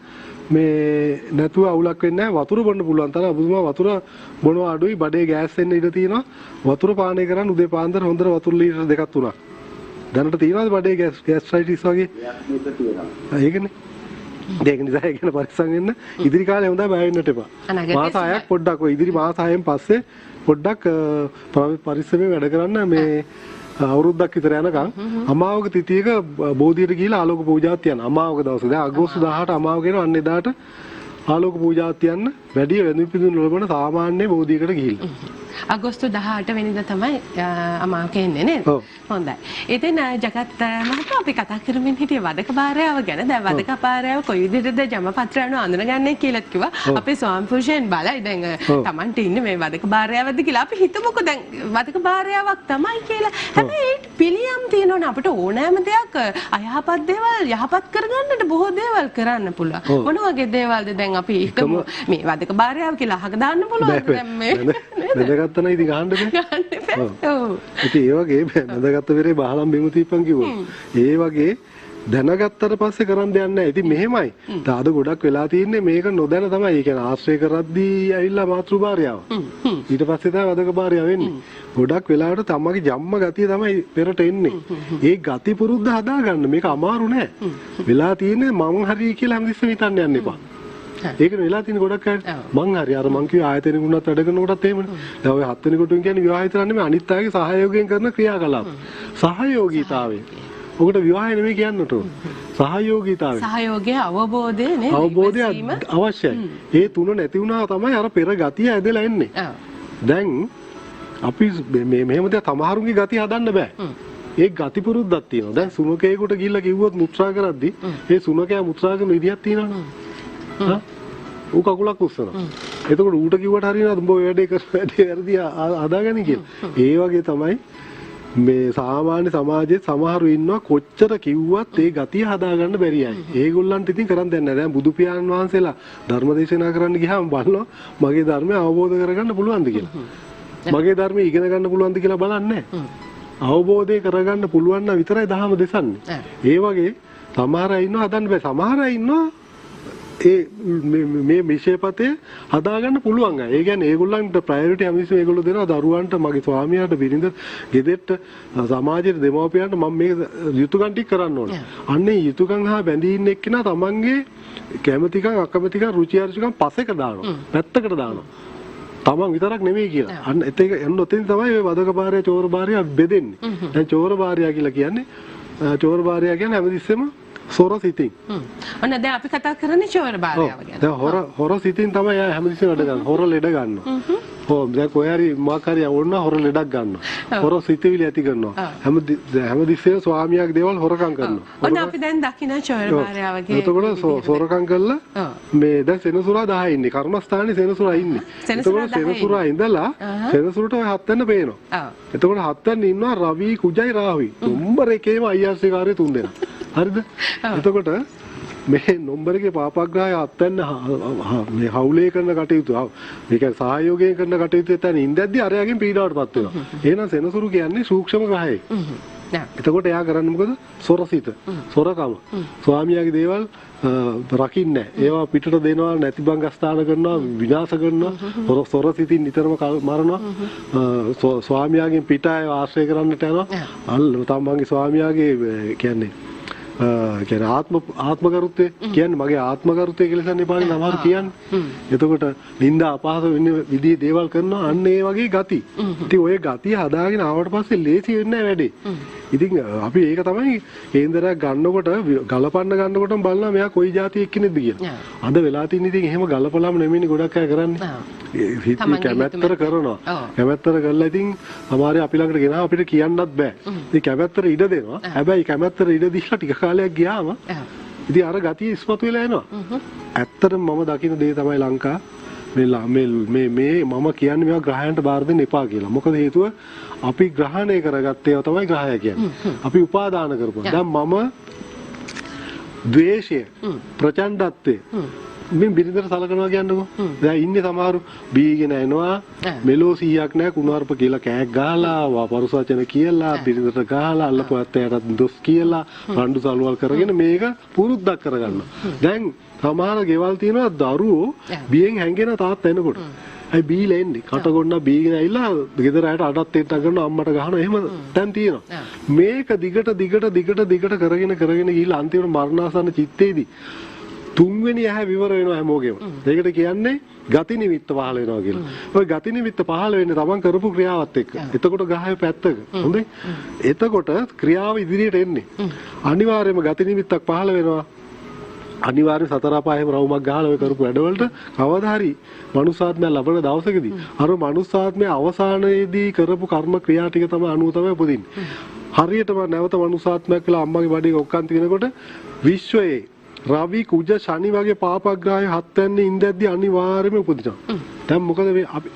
මේ නැතුව අවුලක් වෙන්නේ නැහැ. වතුර බොන්න පුළුවන් තරම් ඔබතුමා වතුර බොනවා අඩුයි. බඩේ ගෑස් එන්න ඉඩ තියෙනවා. වතුර පානය කරන් උදේ පාන්දර හොඳට වතුර ලීටර් 2ක් 3ක්. දැනට තියෙනවද බඩේ ගෑස්ට්‍රයිටිස් වගේ? ඒකනේ. ඒක නිසා ඒ ගැන පරිස්සම් වෙන්න. ඉදිරි කාලේ හොඳයි බය වෙන්නට එපා. මාස 6ක් පොඩ්ඩක් ඔය ඉදිරි මාස 6න් පස්සේ පොඩ්ඩක් පරිස්සමෙන් වැඩ කරන්න මේ අවුරුද්දක් විතර යනකම් අමාවක තිතියක බෝධියට ගිහිලා ආලෝක පූජාවක් තියන්න. අමාවක දවසේ දැන් අගෝස්තු 18 අමාව කියන අන්න එදාට ආලෝක පූජාවක් තියන්න. වැඩි වෙනුම් පිදුම් ලබන සාමාන්‍ය බෝධියකට ගිහිල්ලා. අගෝස්තු 18 වෙනිදා තමයි අමාවක එන්නේ නේද? හොඳයි. ඉතින් ජගත් මහත්මයා අපි කතා කරමින් හිටියේ වදක භාර්යාව ගැන. දැන් වදක භාර්යාව කොයි විදිහටද ජමපත්‍ර අනුව අඳුනගන්නේ කියලාත් කිව්වා. අපේ ස්වාමි පුරුෂයන් බලයි දැන් Tamanට ඉන්නේ මේ වදක භාර්යාවද කියලා අපි හිතමුකෝ දැන් වදක භාර්යාවක් තමයි කියලා. හැබැයි පිළියම් තියෙනවනේ අපිට ඕනෑම දෙයක් අයහපත් දේවල් යහපත් කරගන්නට බොහෝ දේවල් කරන්න පුළුවන්. මොන වගේ දේවල්ද දැන් අපි හිතමු මේ වදක භාර්යාව කියලා අහක දාන්න පුළුවන් දැන් මේ වැදගත් ඉතින් ගහන්න බෑ. ඔව්. ඉතින් ඒ වගේ වැදගත් වෙරේ බහලම් බිමු තීපන් කිව්වා. ඒ වගේ දැනගත්තට පස්සේ කරන් දෙයක් නැහැ. ඉතින් මෙහෙමයි. අද ගොඩක් වෙලා තියෙන්නේ මේක නොදැන තමයි. ඒ කියන්නේ ආශ්‍රය කරද්දී ඇවිල්ලා මාතෘ භාර්යාව. ඊට පස්සේ තමයි වදක භාර්යාව වෙන්නේ. ගොඩක් වෙලාවට තමගේ ජම්ම ගතිය තමයි පෙරට එන්නේ. ඒ ගති පුරුද්ද හදාගන්න මේක අමාරු නෑ. වෙලා තියෙන්නේ මං හරි කියලා හැමතිස්සෙම හිතන්න යන්න එපා. ඒකනේ වෙලා තියෙන ගොඩක් අය මං හරි අර මං කිව්ව ආයතනෙකුණත් වැඩ කරනකොටත් එහෙමනේ. දැන් ඔය 7 වෙනි කොටුන් කියන්නේ විවාහ විතර නෙමෙයි අනිත් අයගේ සහයෝගයෙන් කරන ක්‍රියාකලාප. සහයෝගීතාවය. ඔකට විවාහය නෙමෙයි කියන්නට ඕන. සහයෝගීතාවය. සහයෝගය අවබෝධය නේද? අවබෝධය අවශ්‍යයි. ඒ තුන නැති වුණා තමයි අර පෙර ගතිය ඇදලා එන්නේ. දැන් අපි මේ මෙහෙම දෙයක් තමහරුන්ගේ ගතිය හදන්න බෑ. ඒ ගති පුරුද්දක් තියෙනවා. දැන් සුනකේකට ගිහිල්ලා කිව්වොත් මුත්‍රා කරද්දි ඒ සුනකයා මුත්‍රා කරන විදියක් තියෙනවනේ. ඌ කකුලක් උස්සනවා. එතකොට ඌට කිව්වට හරියනවද උඹ ඔය වැඩේ වැරදි හදාගනි කියලා. ඒ වගේ තමයි මේ සාමාන්‍ය සමාජයේ සමහරු ඉන්නවා කොච්චර කිව්වත් ඒ ගතිය හදාගන්න බැරි අය. ඒගොල්ලන්ට ඉතින් කරන් දෙන්නේ නැහැ. දැන් බුදු පියාණන් වහන්සේලා ධර්ම දේශනා කරන්න ගියාම බලනවා මගේ ධර්මය අවබෝධ කරගන්න පුළුවන්ද කියලා. මගේ ධර්මය ඉගෙන ගන්න පුළුවන්ද කියලා බලන්නේ නැහැ. අවබෝධය කරගන්න පුළුවන් නම් විතරයි දහම දෙසන්නේ. ඒ වගේ සමහර අය ඉන්නවා හදන්න බෑ. සමහර අය ඉන්නවා ඒ මේ විශේෂපතේ හදාගන්න පුළුවන් අය. ඒ කියන්නේ ඒගොල්ලන්ට ප්‍රයොරිටි හැමතිස්සෙම ඒගොල්ලෝ දෙනවා දරුවන්ට, මගේ ස්වාමියාට, බිරිඳ, ගෙදරට, සමාජයට, දෙමව්පියන්ට මම මේක යුතුයකම් ටික කරන්න ඕනේ. අන්නේ යුතුයකම් හා බැඳී ඉන්න එක්කෙනා තමන්ගේ කැමැතිකම් අකමැතිකම් රුචි අරුචිකම් පසෙක දානවා. පැත්තකට දානවා. තමන් විතරක් නෙමෙයි කියලා. අන්න එතෙන් ඔතෙන් තමයි ඔය වදක භාර්යා චෝර භාර්යා බෙදෙන්නේ. දැන් චෝර භාර්යා කියලා කියන්නේ හැමතිස්සෙම සොර සිතින්. ඔන්න දැන් අපි කතා කරන්නේ චෝර භාර්යාව ගැන. දැන් හොර සිතින් තමයි හැමතිස්සෙම වැඩ ගන්න. හොර ලෙඩ ගන්නවා. දැන් කොහේ හරි මොකක් හරි වුණා හොර ලෙඩක් ගන්නවා. හොර සිතිවිලි ඇති කරනවා. හැමතිස්සෙම ස්වාමියාගේ දේවල් හොරකම් කරනවා. ඔන්න අපි දැන් දකින්න චෝර භාර්යාවගේ. එතකොට සොරකම් කළා මේ දැන් සෙනසුරා 10 ඉන්නේ. කර්මස්ථානේ සෙනසුරා ඉන්නේ. එතකොට සෙනසුරා ඉඳලා සෙනසුරට ඔය 7 වෙනි පේනවා. එතකොට 7 වෙනි ඉන්නවා රවි, කුජයි, රාහුයි. නම්බර එකේම IRC කාර්යය 3 දෙනා. හරිද? එතකොට මේ නම්බර එකේ පාපග්‍රහය අත්යන්න මේ හවුලේ කරන කටයුතු මේක සහයෝගයෙන් කරන කටයුතු එතන ඉඳද්දි අරයාගෙන් පීඩාවටපත් වෙනවා. එහෙනම් සෙනසුරු කියන්නේ සූක්ෂම ග්‍රහයෙක්. එතකොට එයා කරන්නේ මොකද? සොරසිත, සොරකම. ස්වාමියාගේ දේවල් රකින්නේ ඒවා පිටට දෙනවා, නැති බංගස්ථාන කරනවා, විනාශ කරනවා, සොරසිතින් නිතරම මරනවා. ස්වාමියාගෙන් පිට අය ආශ්‍රය කරන්නට යනවා. තමන්ගේ ස්වාමියාගේ කියන්නේ කියන්නේ ආත්මකරුත්වය කියන්නේ මගේ ආත්මකරුත්වය කියලා ඉතින් එපාගේ නමහර කියන්නේ. එතකොට නිന്ദා අපහාස වෙන විදිහේ දේවල් කරනවා අන්න ඒ වගේ ගති. ඉතින් ඔය ගතිය හදාගෙන ආවට පස්සේ ලේසි වෙන්නේ නැහැ වැඩේ. ඉතින් අපි ඒක තමයි කේන්දරයක් ගන්නකොට ගලපන්න ගන්නකොටම බලනවා මෙයා කොයි જાතියෙක් කෙනෙක්ද කියලා. අද වෙලා තියෙන ඉතින් එහෙම ගලපලාම නෙමෙයිනේ ගොඩක් අය කරන්නේ. හිතේ කැමැත්තට කරනවා. කැමැත්තට කරලා ඉතින් සමහර අපි ළඟට ගෙනාව අපිට කියන්නත් බෑ. ඉතින් කැමැත්තට ඉඩ දෙනවා. හැබැයි කැමැත්තට ඉඩ දීලා ටික කාලයක් ගියාම ඉතින් අර ගතිය ඉස්මතු වෙලා එනවා. ඇත්තටම මම දකින දේ තමයි ලංකා මේ මම කියන්නේ මේවා ග්‍රහයන්ට බාර දෙන්න එපා කියලා. මොකද හේතුව අපි ග්‍රහණය කරගත්තේ ඒවා තමයි ග්‍රහය කියන්නේ. අපි උපාදාන කරපුවා. දැන් මම ද්වේෂය ප්‍රචණ්ඩත්වය මේ බිරිඳට සලකනවා කියන්නකෝ. දැන් ඉන්නේ සමහරු බීගෙන එනවා මෙලෝ 100ක් නැහැ කුණාර්ප කියලා කෑක් ගහලා පරුස වචන කියලා බිරිඳට ගහලා අල්ලපුවත් එයාට දොස් කියලා රණ්ඩු සලුවල් කරගෙන මේක පුරුද්දක් කරගන්නවා. දැන් සමහර ගෙවල් තියෙනවා දරුවෝ බියෙන් හැංගෙන තාත්තා එනකොට. අයි බීලා එන්නේ කට ගොන්න බීගෙන ඇවිල්ලා ගෙදර අයට අඩත් එන්න ගන්න අම්මට ගහනවා එහෙම දැන් තියෙනවා. මේක දිගට කරගෙන ගිහිල්ලා අන්තිමට මරණාසන්න චිත්තේදී තුන්වෙනි ඇහැ විවර වෙනවා හැමෝගෙම. ඒකට කියන්නේ ගති නිමිත්ත පහළ වෙනවා කියලා. ඔය ගති නිමිත්ත පහළ වෙන්නේ තමන් කරපු ක්‍රියාවත් එක්ක. එතකොට ගහය පැත්තක. හොඳයි. එතකොට ක්‍රියාව ඉදිරියට එන්නේ. අනිවාර්යයෙන්ම ගති නිමිත්තක් පහළ වෙනවා. අනිවාර්ය සතර අපායෙම රවුමක් ගහලා ඔය කරපු වැඩවලට කවදා හරි මනුස්සාත්මය ලබන දවසකදී අර මනුස්සාත්මය අවසානයේදී කරපු කර්ම ක්‍රියා ටික තමයි අනුව තමයි උපදින්නේ. හරියටම නැවත මනුස්සාත්මයක් කියලා අම්මගේ බඩේ ඔක්කාන්ති වෙනකොට විශ්වයේ රවි කුජ ශනි වගේ පාපග්‍රාහය 7 වෙනි ඉඳද්දී අනිවාර්යයෙන්ම උපදිනවා. දැන් මොකද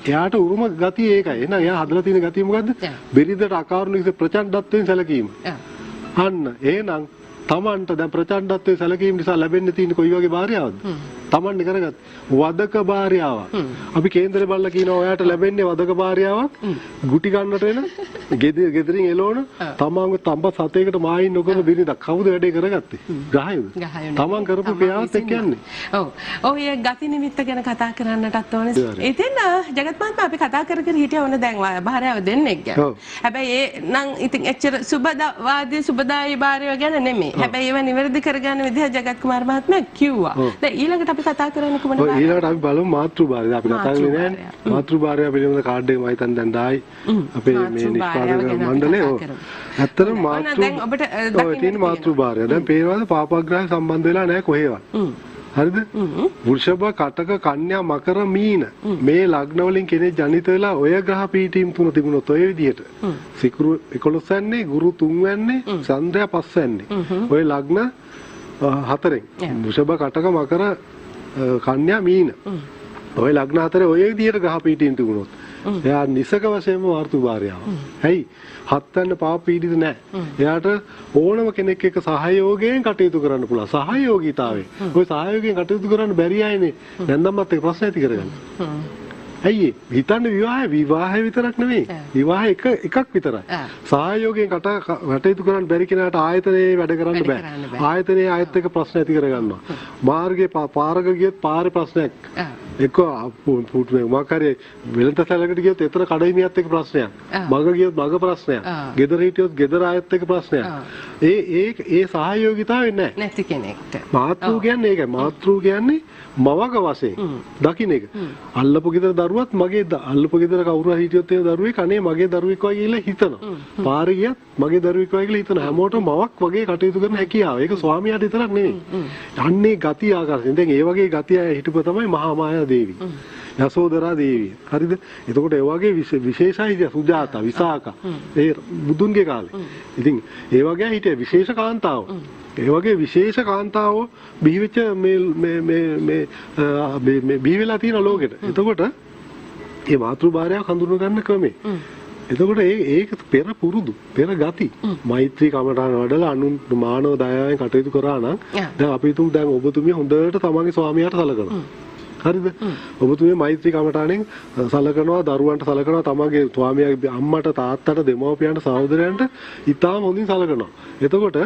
එයාට උරුම ගතිය ඒකයි. එහෙනම් එයා හදලා තියෙන ගතිය මොකද්ද? බෙරිදට අකාරුණික ප්‍රචණ්ඩත්වයෙන් සැලකීම. අන්න එහෙනම් තමන්ට දැන් ප්‍රචණ්ඩත්වයේ සැලකීම නිසා ලැබෙන්න තියෙන කොයි වගේ භාර්යාවක්ද? තමන්නේ කරගත් වදක භාර්යාවක්. අපි කේන්දරේ බලලා කියනවා ඔයාට ලැබෙන්නේ වදක භාර්යාවක්. ගුටි ගන්නට එන ගෙදරින් එළවන තමන්ව තඹ සතේකට මායින් නොකරන බිරිඳක්. කවුද වැඩේ කරගත්තේ? ගහයද? තමන් කරපු ක්‍රියාවත් එක්ක යන්නේ. ඔව්. ඔය ගති නිමිත්ත ගැන කතා කරන්නටත් ඕනේ. ඉතින් ජගත් මහත්මයා අපි කතා කර හිටියා වුණ දැන් භාර්යාව දෙන්නෙක් ගැන. හැබැයි ඒ නම් ඉතින් එච්චර සුබදාවාදී සුබදායි භාර්යාව ගැන නෙමෙයි. හැබැයි ඒව නිවැරදි කරගන්න විදිහ ජගත් කුමාර මහත්මයා කිව්වා. දැන් ඊළඟට අපි කතා කරන්නේ කොහොමද? ඊළඟට අපි බලමු මාතෘ භාර්යාව. අපි කතා කරන්නේ නෑනේ. මාතෘ භාර්යාව පිළිබඳ කාඩ් එක මම හිතන්නේ දැන් දායි අපේ මේ නිෂ්පාදක මණ්ඩලේ. ඔව්. ඇත්තටම මාතෘ දැන් ඔබට දකින්න මාතෘ භාර්යාව. දැන් පේනවාද පාපග්‍රාහය සම්බන්ධ වෙලා නෑ කොහෙවත්. හරිද? වෘෂභ කටක කන්‍යා මකර මීන මේ ලග්න වලින් කෙනෙක් ජනිත වෙලා ඔය ග්‍රහ පීඨීම් තුන තිබුණොත් ඔය විදිහට සිකුරු 11 වෙන්නේ ගුරු 3 වෙන්නේ චන්ද්‍රයා 5 වෙන්නේ ඔය ලග්න හතරෙන් වෘෂභ කටක මකර කන්‍යා මීන ඔය ලග්න හතරේ ඔය විදිහට ග්‍රහ පීඨීම් තිබුණොත් එයා නිසක වශයෙන්ම මාතෘ භාර්යාව. ඇයි? 7 වෙනි පාප පීඩිත නැහැ. එයාට ඕනම කෙනෙක් එක්ක සහයෝගයෙන් කටයුතු කරන්න පුළුවන්. සහයෝගීතාවය. ඔය සහයෝගයෙන් කටයුතු කරන්න බැරි අයනේ නැන්දම්මත් එක්ක ප්‍රශ්න ඇති කරගන්න. ඇයි හිතන්නේ විවාහය විතරක් නෙමෙයි. විවාහය එකක් විතරයි. සහයෝගයෙන් කටයුතු කරන්න බැරි කෙනාට ආයතනයේ වැඩ කරන්න බෑ. ආයතනයේ ආයත් එක්ක ප්‍රශ්න ඇති කරගන්නවා. මාර්ගයේ පාරක ගියොත් පාරේ ප්‍රශ්නයක්. එක්ක පුටුවේ මාකාරයේ වෙලඳ සැලකට ගියොත් එතන කඩයිමියත් එක්ක ප්‍රශ්නයක්. මග ගියොත් මග ප්‍රශ්නයක්. ගෙදර හිටියොත් ගෙදර ආයත් එක්ක ප්‍රශ්නයක්. ඒ සහයෝගීතාවෙ නැහැ. නැති කෙනෙක්ට. මාතෘ කියන්නේ ඒකයි. මාතෘ කියන්නේ මවක වශයෙන් දකින්න එක. අල්ලපු ගෙදර දරුවත් මගේ අල්ලපු ගෙදර කවුරු හරි හිටියොත් ඒ දරුවෙක් අනේ මගේ දරුවෙක් වගේ කියලා හිතනවා. පාරේ ගියත් මගේ දරුවෙක් වගේ කියලා හිතනවා. හැමෝටම මවක් වගේ කටයුතු කරන හැකියාව. ඒක ස්වාමියාට විතරක් නෙවෙයි. අන්නේ ගතිය ආකාරයෙන්. දැන් ඒ වගේ ගතිය හිටපු තමයි මහා මායා දේවී. යසෝදරා දේවිය. හරිද? එතකොට ඒ වගේ විශේෂයි සුජාතා, විසාකා. ඒ බුදුන්ගේ කාලේ. ඉතින් ඒ වගේ හිටිය විශේෂ කාන්තාව. ඒ වගේ විශේෂ කාන්තාවෝ බිහිවෙච්ච මේ බිහි වෙලා තියෙන ලෝකෙට. එතකොට මේ මාතෘ භාර්යාව හඳුන ගන්න ක්‍රමේ. එතකොට ඒක පෙර පුරුදු, පෙර ගති. මෛත්‍රී කමඨාන වඩලා අනුන් මානව දයාවෙන් කටයුතු කරා නම් දැන් අපි හිතමු දැන් ඔබතුමිය හොඳට තමන්ගේ ස්වාමියාට සලකනවා. හරිද? ඔබතුමිය මෛත්‍රී කමඨාණෙන් සලකනවා, දරුවන්ට සලකනවා, තමන්ගේ ස්වාමියාගේ අම්මට, තාත්තට, දෙමව්පියන්ට, සහෝදරයන්ට ඉතාම හොඳින් සලකනවා. එතකොට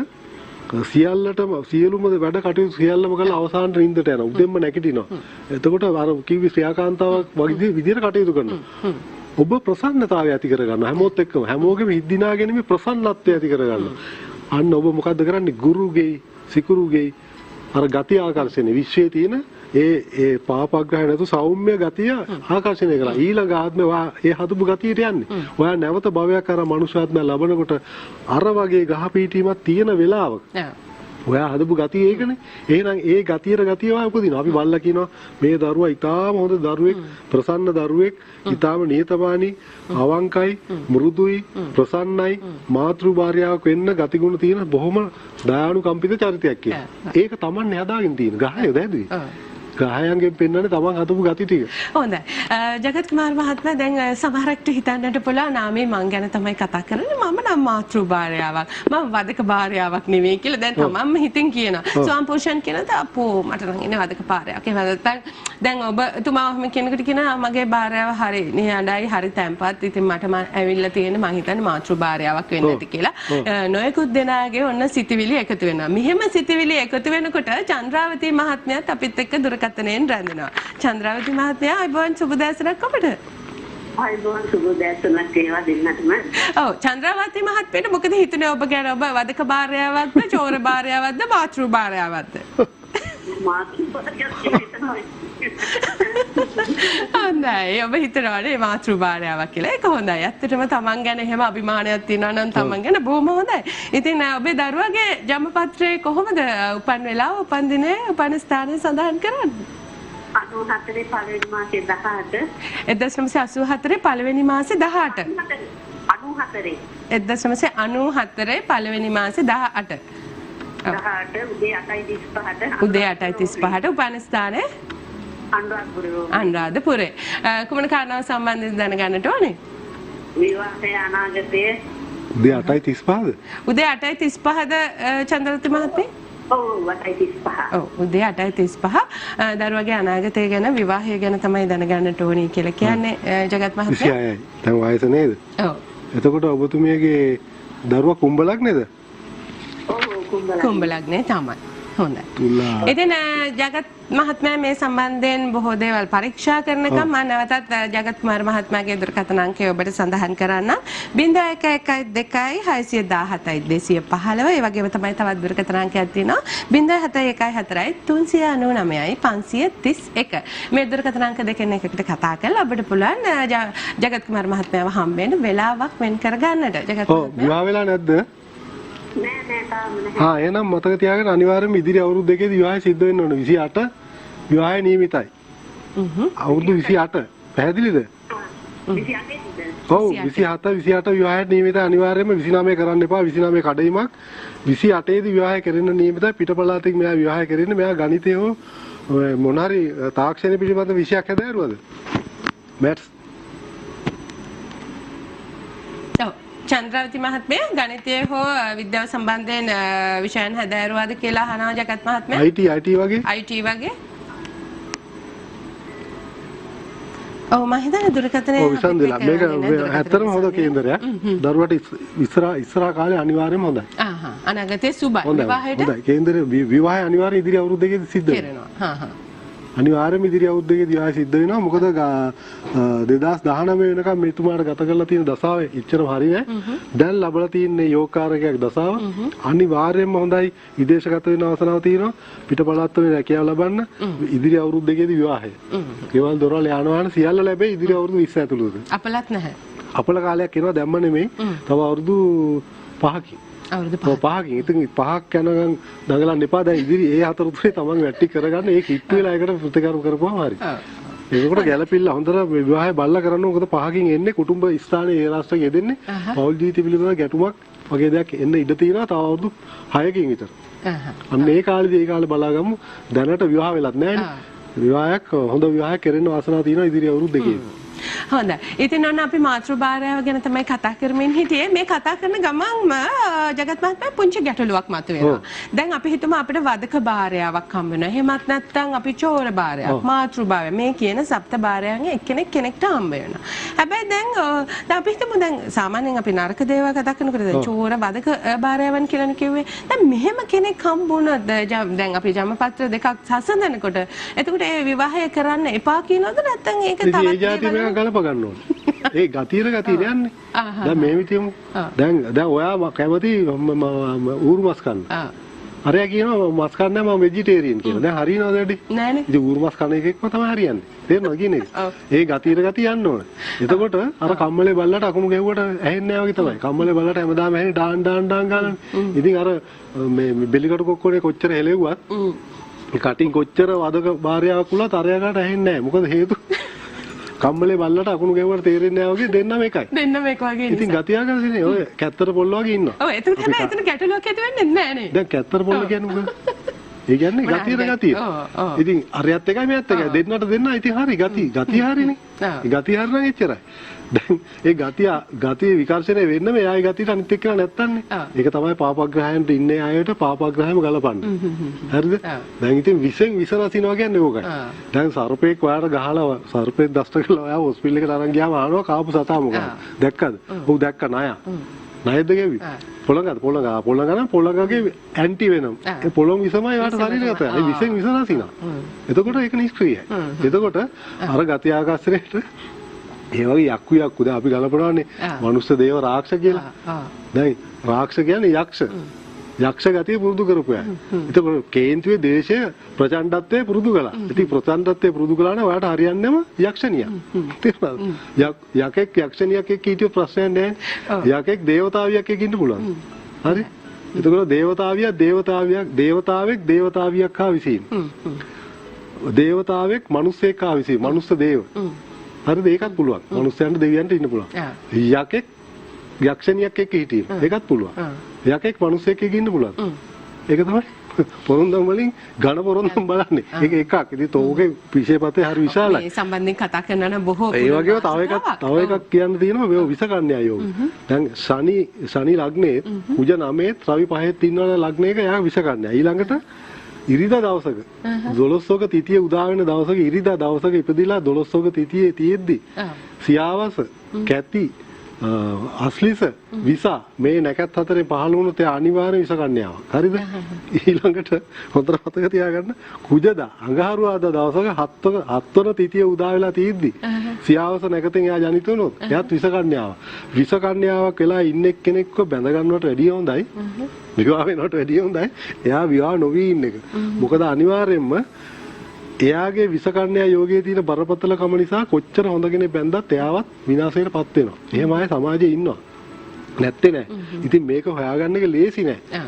සියල්ලටම සියලුම වැඩ කටයුතු සියල්ලම කරලා අවසානට නිින්දට යනවා. උදෙන්ම නැගිටිනවා. එතකොට අර කිව්වේ ශ්‍රියාකාන්තාවක් වගේ විදිහට කටයුතු කරනවා. ඔබ ප්‍රසන්නතාවය ඇති කරගන්නවා හැමෝත් එක්කම. හැමෝගෙම හිත් දිනාගෙන මේ ප්‍රසන්නත්වය ඇති කරගන්නවා. අන්න ඔබ මොකද්ද කරන්නේ? ගුරුගේ සිකුරුගේ අර ගති ආකර්ෂණය විශ්වයේ තියෙන ඒ පාපග්‍රහය නැතු සෞම්‍ය ගතිය ආකර්ෂණය කරලා ඊළඟ ආත්මේ ඔයා ඒ හදපු ගතියට යන්නේ. ඔයා නැවත භවයක් අර මනුෂ්‍යාත්මය ලබනකොට අර වගේ ගහ පීටීමක් තියෙන වෙලාවක ඔයා හදපු ගතිය ඒකනේ. එහෙනම් ඒ ගතියට ගතිය ඔයා උපදිනවා. අපි බල්ලා කියනවා මේ දරුවා ඊටාම හොඳ දරුවෙක්, ප්‍රසන්න දරුවෙක්, ඊටාම නියතමානී, අවංකයි, මෘදුයි, ප්‍රසන්නයි, මාතෘ භාර්යාවක් වෙන්න ගතිගුණ තියෙන බොහොම දයානුකම්පිත චරිතයක් කියලා. ඒක Tamanne හදාගෙන තියෙන ගහය දැදුවේ. ගහයන්ගෙන් පෙන්වන්නේ තමන් හදපු ගති ටික. හොඳයි. ජගත් කුමාර මහත්මයා දැන් සමහරෙක්ට හිතන්නට පුළුවන් නාමේ මං ගැන තමයි කතා කරන්නේ. මම නම් මාතෘ භාර්යාවක්. මම වදක භාර්යාවක් නෙවෙයි කියලා දැන් තමන්ම හිතෙන් කියනවා. ස්වාම පුරුෂයන් කියනද අපෝ මට නම් ඉන්නේ වදක භාර්යාවක්. ඒ වගේ දැන් ඔබතුමා ඔහම කෙනෙකුට කියනවා මගේ භාර්යාව හරි නිහඬයි හරි තැම්පත්. ඉතින් මට ඇවිල්ලා තියෙන්නේ මං හිතන්නේ මාතෘ භාර්යාවක් වෙන්න ඇති කියලා. නොයෙකුත් දෙනාගේ ඔන්න සිතිවිලි එකතු වෙනවා. මෙහෙම සිතිවිලි එකතු වෙනකොට චන්ද්‍රාවතී මහත්මයාත් අපිත් එක්ක දුරකථනයෙන් රැඳෙනවා. චන්ද්‍රාවතී මහත්මයා අයිබෝන් සුබ දැසනක් ඔබට. අයිබෝන් සුබ දැසනක් ඒවා දෙන්නටම. ඔව් චන්ද්‍රාවතී මහත්මියට මොකද හිතුනේ ඔබ ගැන? ඔබ වදක භාර්යාවක්ද, චෝර භාර්යාවක්ද, මාතෘ භාර්යාවක්ද? මාතෘ භාර්යාවක්. හොඳයි. ඔබ හිතනවානේ මාතෘ භාර්යාවක් කියලා. ඒක හොඳයි. ඇත්තටම තමන් ගැන එහෙම අභිමානයක් තියෙනවා නම් තමන් ගැන බොහොම හොඳයි. ඉතින් ඔබේ දරුවගේ ජන්මපත්‍රයේ කොහොමද උපන් වෙලාව, උපන් දිනය, උපන් ස්ථානය සඳහන් කරන්නේ? 84 පළවෙනි මාසේ 18. 1984 පළවෙනි මාසේ 18. 94. 1994 පළවෙනි මාසේ 18. 18 උදේ 8:35ට. උදේ 8:35ට උපන් ස්ථානය අනුරාධපුරේ. කුමන කාරණාව සම්බන්ධයෙන් දැනගන්නට ඕනේ? විවාහයේ අනාගතයේ උදේ 8:35ද? උදේ 8:35ද චන්ද්‍රවතී මහත්මිය? ඔව් 8:35. ඔව් උදේ 8:35 දරුවගේ අනාගතය ගැන විවාහය ගැන තමයි දැනගන්නට ඕනේ කියලා කියන්නේ ජගත් මහත්මයා. 26යි. දැන් වයස නේද? ඔව්. එතකොට ඔබතුමියගේ දරුවා කුම්බලක් නේද? ඔව් කුම්බලග්නේ තමයි. හොඳයි. තුලා. ඉතින් ජගත් මහත්මයා මේ සම්බන්ධයෙන් බොහෝ දේවල් පරීක්ෂා කරනකම් මම නැවතත් ජගත් කුමාර මහත්මයාගේ දුරකථන අංකය ඔබට සඳහන් කරන්නම්. 0112 617 215. ඒ වගේම තමයි තවත් දුරකථන අංකයක් තියෙනවා. 0714 399 531. මේ දුරකථන අංක දෙකෙන් එකකට කතා කරලා අපිට පුළුවන් ජගත් කුමාර මහත්මයාව හම්බෙන්න වෙලාවක් වෙන් කරගන්නට. ජගත් ඔව් විවාහ වෙලා නැද්ද? නෑ තාම නෑ. එහෙනම් මතක තියාගන්න අනිවාර්යයෙන්ම ඉදිරි අවුරුදු දෙකේදී විවාහය සිද්ධ වෙන්න ඕන. 28 විවාහය නියමිතයි. අවුරුදු 28. පැහැදිලිද? 28 ඔව් 27 විවාහයට නියමිතයි. අනිවාර්යයෙන්ම 29 කරන්න එපා. 29 කඩයිමක්. 28 දී විවාහය කරන්න නියමිතයි. පිටපළාතකින් මෙයා විවාහය කරන්නේ. මෙයා ගණිතය හෝ මොන හරි තාක්ෂණ පිළිබඳ විෂයක් හැදෑරුවද? මැත්ස් චන්ද්‍රවතී මහත්මිය ගණිතය හෝ විද්‍යාව සම්බන්ධයෙන් විෂයන් හැදෑරුවාද කියලා අහනවා ජගත් මහත්මයා. IT වගේ? IT වගේ. ඔව් මම හිතන්නේ දුරකථනයේ ඔව් විසන්දලා මේක ඇත්තටම හොඳ කේන්දරයක්. දරුවට ඉස්සරහා කාලේ අනිවාර්යයෙන්ම හොඳයි. අනාගතයේ සුබයි විවාහයට. හොඳයි. කේන්දරේ විවාහය අනිවාර්යයෙන් ඉදිරි අවුරුදු දෙකේදී සිද්ධ වෙනවා. අනිවාර්යයෙන්ම ඉදිරි අවුරුදු දෙකේදී විවාහය සිද්ධ වෙනවා. මොකද 2019 වෙනකම් මෙතුමාට ගත කරලා තියෙන දසාව එච්චරම හරි නෑ. දැන් ලැබලා තියෙන යෝගකාරකයක් දසාව අනිවාර්යයෙන්ම හොඳයි. විදේශගත වෙන අවස්ථාවක් තියෙනවා. පිටපළාත් වල රැකියාව ලබන්න ඉදිරි අවුරුදු දෙකේදී විවාහය. කේවල් දොරවල් යාන වාහන සියල්ල ලැබෙයි ඉදිරි අවුරුදු 20 ඇතුළත. අපලත් නැහැ. අපල කාලයක් එනවා දැම්ම නෙමෙයි. තව අවුරුදු 5කින්. අවුරුදු 5කින්. ඉතින් 5ක් යනකම් දඟලන්න එපා. දැන් ඉදිරි ඒ හතර තුනේ තමන් වැටි කරගන්න ඒක ඉක්තු වෙලා ඒකට ප්‍රතිකාර කරපුවාම හරි. ඒකට ගැළපෙilla හොඳට විවාහය බල්ලා කරන්න. මොකද 5කින් එන්නේ කුටුම්බ ස්ථානයේ ඒ රාष्ट्रයේ යෙදෙන්නේ. පෞල් ජීවිත පිළිබඳ ගැටුමක් වගේ දෙයක් එන්න ඉඩ තියෙනවා. තව අවුරුදු 6කින් විතර. අන්න ඒ කාලේදී ඒ කාලේ බලාගමු. දැනට විවාහ වෙලත් නැහැ. විවාහයක් හොඳ විවාහයක් කරන්න වාසනාව තියෙනවා ඉදිරි අවුරුදු දෙකේ. හොඳයි. ඉතින් ඔන්න අපි මාතෘ භාර්යාව ගැන තමයි කතා කරමින් හිටියේ. මේ කතා කරන ගමන්ම ජගත් මහත්මයා පුංචි ගැටලුවක් මතුවෙනවා. දැන් අපි හිතමු අපිට වදක භාර්යාවක් හම්බ වෙනවා. එහෙමත් නැත්නම් අපි චෝර භාර්යාවක්, මාතෘ භාර්යාව මේ කියන සප්ත භාර්යාවන්ගෙන් එක්කෙනෙක් කෙනෙක්ට හම්බ වෙනවා. හැබැයි දැන් අපි හිතමු දැන් සාමාන්‍යයෙන් අපි නරක දේවල් කතා කරනකොට දැන් චෝර වදක භාර්යාවන් කියලානේ කිව්වේ. දැන් මෙහෙම කෙනෙක් හම්බ වුණොත් දැන් අපි ජන්මපත්‍ර දෙකක් සසඳනකොට එතකොට ඒ විවාහය කරන්න එපා කියනවද නැත්නම් ඒක තවත් ගලප ගන්න ඕනේ. ඒ ගතියට යන්නේ. දැන් මේ විදියම දැන් ඔයා කැමති ඌරු මස් කන්න. අරයා කියනවා මස් කන්නේ මම වෙජිටේරියන් කියලා. දැන් හරියනවද වැඩි? නෑනේ. ඉතින් ඌරු මස් කන එකෙක්ම තමයි හරියන්නේ. තේරෙනවද කියන්නේ? ඒ ගතියට යන්න ඕනේ. එතකොට අර කම්මලේ බල්ලට අකුණු ගැහුවට ඇහෙන්නේ නැහැ වගේ තමයි. කම්මලේ බල්ලට හැමදාම ඇහෙන්නේ ඩාන් ගානනේ. ඉතින් අර මේ බෙලිකට කොක්කොනේ කොච්චර හෙලෙව්වත් කටින් කොච්චර වදක භාර්යාවක් වුණත් අරයාට ඇහෙන්නේ නැහැ. මොකද හේතුව කම්මලේ බල්ලට අකුණු ගැහුවට තේරෙන්නේ නැහැ වගේ දෙන්නම එකයි. දෙන්නම එක වගේ. ඉතින් ගතියකනේ ඔය කැත්තර පොල්ල වගේ ඉන්නවා. ඔව් එතන තමයි එතන ගැටලුවක් ඇති වෙන්නේ නැහැ නේ. දැන් කැත්තර පොල්ල කියන්නේ මොකද? ඒ කියන්නේ ගතිය. ඉතින් අරයත් එකයි මෙයත් එකයි දෙන්නට දෙන්න ඉතින් හරි ගතිය හරිනේ. ගතිය හරිනම් එච්චරයි. දැන් ඒ ගතිය විකර්ෂණය වෙන්න මෙයාගේ ගතියට අනිත් එක්කලා නැත්තන්නේ. ඒක තමයි පාපග්‍රහයන්ට ඉන්නේ අයට පාපග්‍රහයම ගලපන්නේ. හරිද? දැන් ඉතින් විසෙන් විස නසිනවා කියන්නේ ඕකයි. දැන් සර්පෙක් ඔයාලට ගහලා සර්පෙක් දෂ්ට කළා ඔයා හොස්පිටල් එකට අරන් ගියාම අහනවා කාපු සතා මොකක්ද? දැක්කද? ඔව් දැක්ක ණය. ණයද ගෙවි? පොළඟගේ ඇන්ටි වෙනම්. ඒ පොළොං විසමයි වාට ශරීරගත. ඒ විසෙන් විස නසිනවා. එතකොට ඒක නිෂ්ක්‍රීයයි. එතකොට අර ගති ආකර්ෂණයට ඒ වගේ යක්කු දැන් අපි ගලපනවානේ මනුස්ස දේව රාක්ෂ කියලා. දැන් රාක්ෂ කියන්නේ යක්ෂ. යක්ෂ ගතිය පුරුදු කරපු අය. එතකොට කේන්තුවේ දේශය ප්‍රචණ්ඩත්වයේ පුරුදු කළා. ඉතින් ප්‍රචණ්ඩත්වයේ පුරුදු කළා නම් ඔයාට හරියන්නේම යක්ෂණිය. තේරුණාද? යකෙක් යක්ෂණියක් එක්ක හිටියොත් ප්‍රශ්නයක් නැහැ. යකෙක් දේවතාවියක් එක්ක ඉන්න පුළුවන්. හරි? එතකොට දේවතාවෙක් හා විසීම. දේවතාවෙක් මිනිස්සෙක් හා විසීම. මනුස්ස දේව. හරිද? ඒකත් පුළුවන්. මිනිස්යන්ට දෙවියන්ට ඉන්න පුළුවන්. යකෙක් යක්ෂණියක් එක්ක හිටියම ඒකත් පුළුවන්. යකෙක් මිනිස්සෙක් එක්ක ඉන්න පුළුවන්. ඒක තමයි පොරොන්දම් වලින් ඝන පොරොන්දම් බලන්නේ. ඒක එකක්. ඉතින් තෝගේ විශේෂපතේ හරි විශාලයි. මේ සම්බන්ධයෙන් කතා කරනවා නම් බොහෝ ඒ වගේම තව එකක් කියන්න තියෙනවා මේ විස කන්‍යා යෝග. දැන් ශනි ලග්නේ කුජ 9ත් රවි 5ත් ඉන්නවන ලග්නයක යා විස කන්‍යා. ඊළඟට ඉරිදා දවසක 12ක තිතිය උදා වෙන දවසක ඉරිදා දවසක ඉපදිලා 12ක තිතියේ තියෙද්දි සියාවස කැති අස්ලිස විසා මේ නැකත් හතරේ පහළ වුණොත් ඒ අනිවාර්ය විස කන්‍යාවක්. හරිද? ඊළඟට හොඳට මතක තියාගන්න කුජදා අඟහරුවාදා දවසක 7 වන තිතිය උදා වෙලා තියෙද්දි සියාවස නැකතෙන් එයා ජනිත වුණොත් එයාත් විස කන්‍යාවක්. විස කන්‍යාවක් වෙලා ඉන්න එක්කෙනෙක්ව බැඳ ගන්නවට වැඩිය හොඳයි. විවාහ වෙනවට වැඩිය හොඳයි. එයා විවාහ නොවි ඉන්න එක. මොකද අනිවාර්යයෙන්ම එයාගේ විස කන්‍යා යෝගයේ තියෙන බරපතලකම නිසා කොච්චර හොඳ කෙනෙක් බැන්දත් එයාවත් විනාශයටපත් වෙනවා. එහෙම අය සමාජයේ ඉන්නවා. නැත්තේ නෑ. ඉතින් මේක හොයාගන්න එක ලේසි නෑ.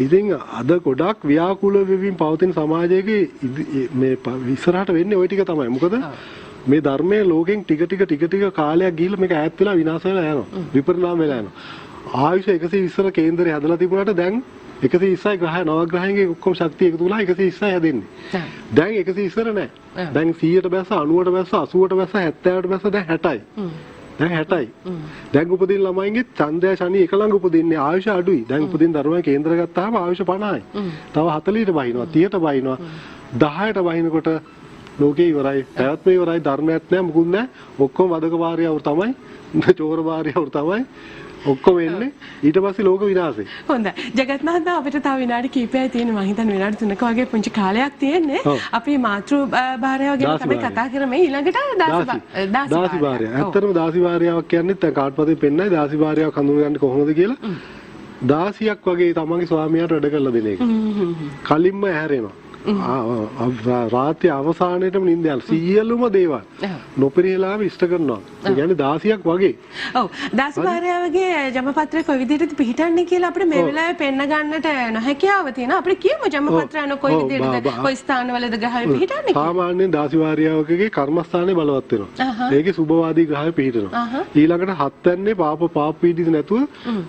ඉතින් අද ගොඩක් ව්‍යාකූල වෙමින් පවතින සමාජයක මේ ඉස්සරහට වෙන්නේ ওই ටික තමයි. මොකද මේ ධර්මයේ ලෝකෙන් ටික කාලයක් ගිහිල්ලා මේක ඈත් වෙලා විනාශ වෙලා යනවා. විපරිණාම වෙලා යනවා. ආයුෂ 120 කේන්දරේ හදලා තිබුණාට දැන් 120යි ග්‍රහය නවග්‍රහයන්ගේ ඔක්කොම ශක්තිය එකතු වෙලා 120යි හැදෙන්නේ. දැන් 120 නෑ. දැන් 100ට බැස්ස 90ට බැස්ස 80ට බැස්ස 70ට බැස්ස දැන් 60යි. දැන් 60යි. දැන් උපදින ළමයින්ගේ චන්ද්‍රය ශනි එක ළඟ උපදින්නේ ආයුෂ අඩුයි. දැන් උපදින දරුවන් කේන්දර ගත්තාම ආයුෂ 50යි. තව 40ට බහිනවා 30ට බහිනවා 10ට බහිනකොට ලෝකේ ඉවරයි. පැවැත්ම ඉවරයි. ධර්මයක් නෑ මුකුත් නෑ. ඔක්කොම වදක වාරියවරු තමයි. චෝර වාරියවරු තමයි. ඔක්කොම එන්නේ ඊට පස්සේ ලෝක විනාශේ. හොඳයි. ජගත් මහත්මයා අපිට තව විනාඩි කිහිපයක් තියෙනවා. මම හිතන්නේ විනාඩි 3ක වගේ පුංචි කාලයක් තියෙන්නේ. අපි මාතෘ භාර්යාව ගැන තමයි කතා කරන්නේ. ඊළඟට දාසි භාර්යාව. ඇත්තටම දාසි භාර්යාවක් කියන්නේ දැන් කාටපතේ පෙන්නයි දාසි භාර්යාවක් හඳුනගන්නේ කොහොමද කියලා. දාසියක් වගේ තමන්ගේ ස්වාමියාට වැඩ කරලා දෙන එක. කලින්ම ඇහැරෙනවා. රාත්‍රී අවසානයේටම නිින්ද යන සියලුම දේවල් නොපෙරේලාම ඉෂ්ට කරනවා. ඒ කියන්නේ දාසියක් වගේ. ඔව්. දාසි භාර්යාවගේ ජමපත්‍රය කොයි විදිහටද පිළිටන්නේ කියලා අපිට මේ වෙලාවේ පෙන්න ගන්නට නොහැකියාව තියෙනවා. අපිට කියමු ජමපත්‍රය කොයි විදිහටද කොයි ස්ථානවලද ග්‍රහය පිළිටන්නේ. සාමාන්‍යයෙන් දාසි භාර්යාවකගේ කර්මස්ථානේ බලවත් වෙනවා. ඒකේ සුභවාදී ග්‍රහය පිළිටනවා. ඊළඟට 7 යන්නේ පාප පීඩිත නැතුව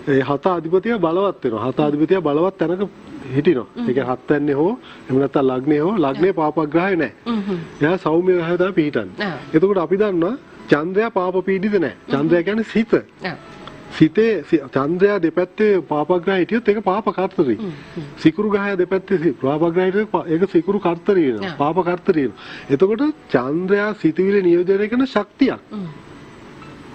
ඒ 7 අධිපතිය බලවත් වෙනවා. 7 අධිපතිය බලවත් තැනක හිටිනවා. ඒ කියන්නේ 7 යන්නේ හෝ එහෙම නැත්නම් ලග්නේ හෝ ලග්නේ පාපග්‍රහය නැහැ. එයා සෞම්‍ය ග්‍රහය තමයි පිහිටන්නේ. එතකොට අපි දන්නවා චන්ද්‍රයා පාප පීඩිත නැහැ. චන්ද්‍රයා කියන්නේ සිත. සිතේ චන්ද්‍රයා දෙපැත්තේ පාපග්‍රහය හිටියොත් ඒක පාප කර්තරී. සිකුරු ග්‍රහය දෙපැත්තේ පාපග්‍රහය හිටියොත් ඒක සිකුරු කර්තරී වෙනවා. පාප කර්තරී වෙනවා. එතකොට චන්ද්‍රයා සිතවිලි නියෝජනය කරන ශක්තියක්.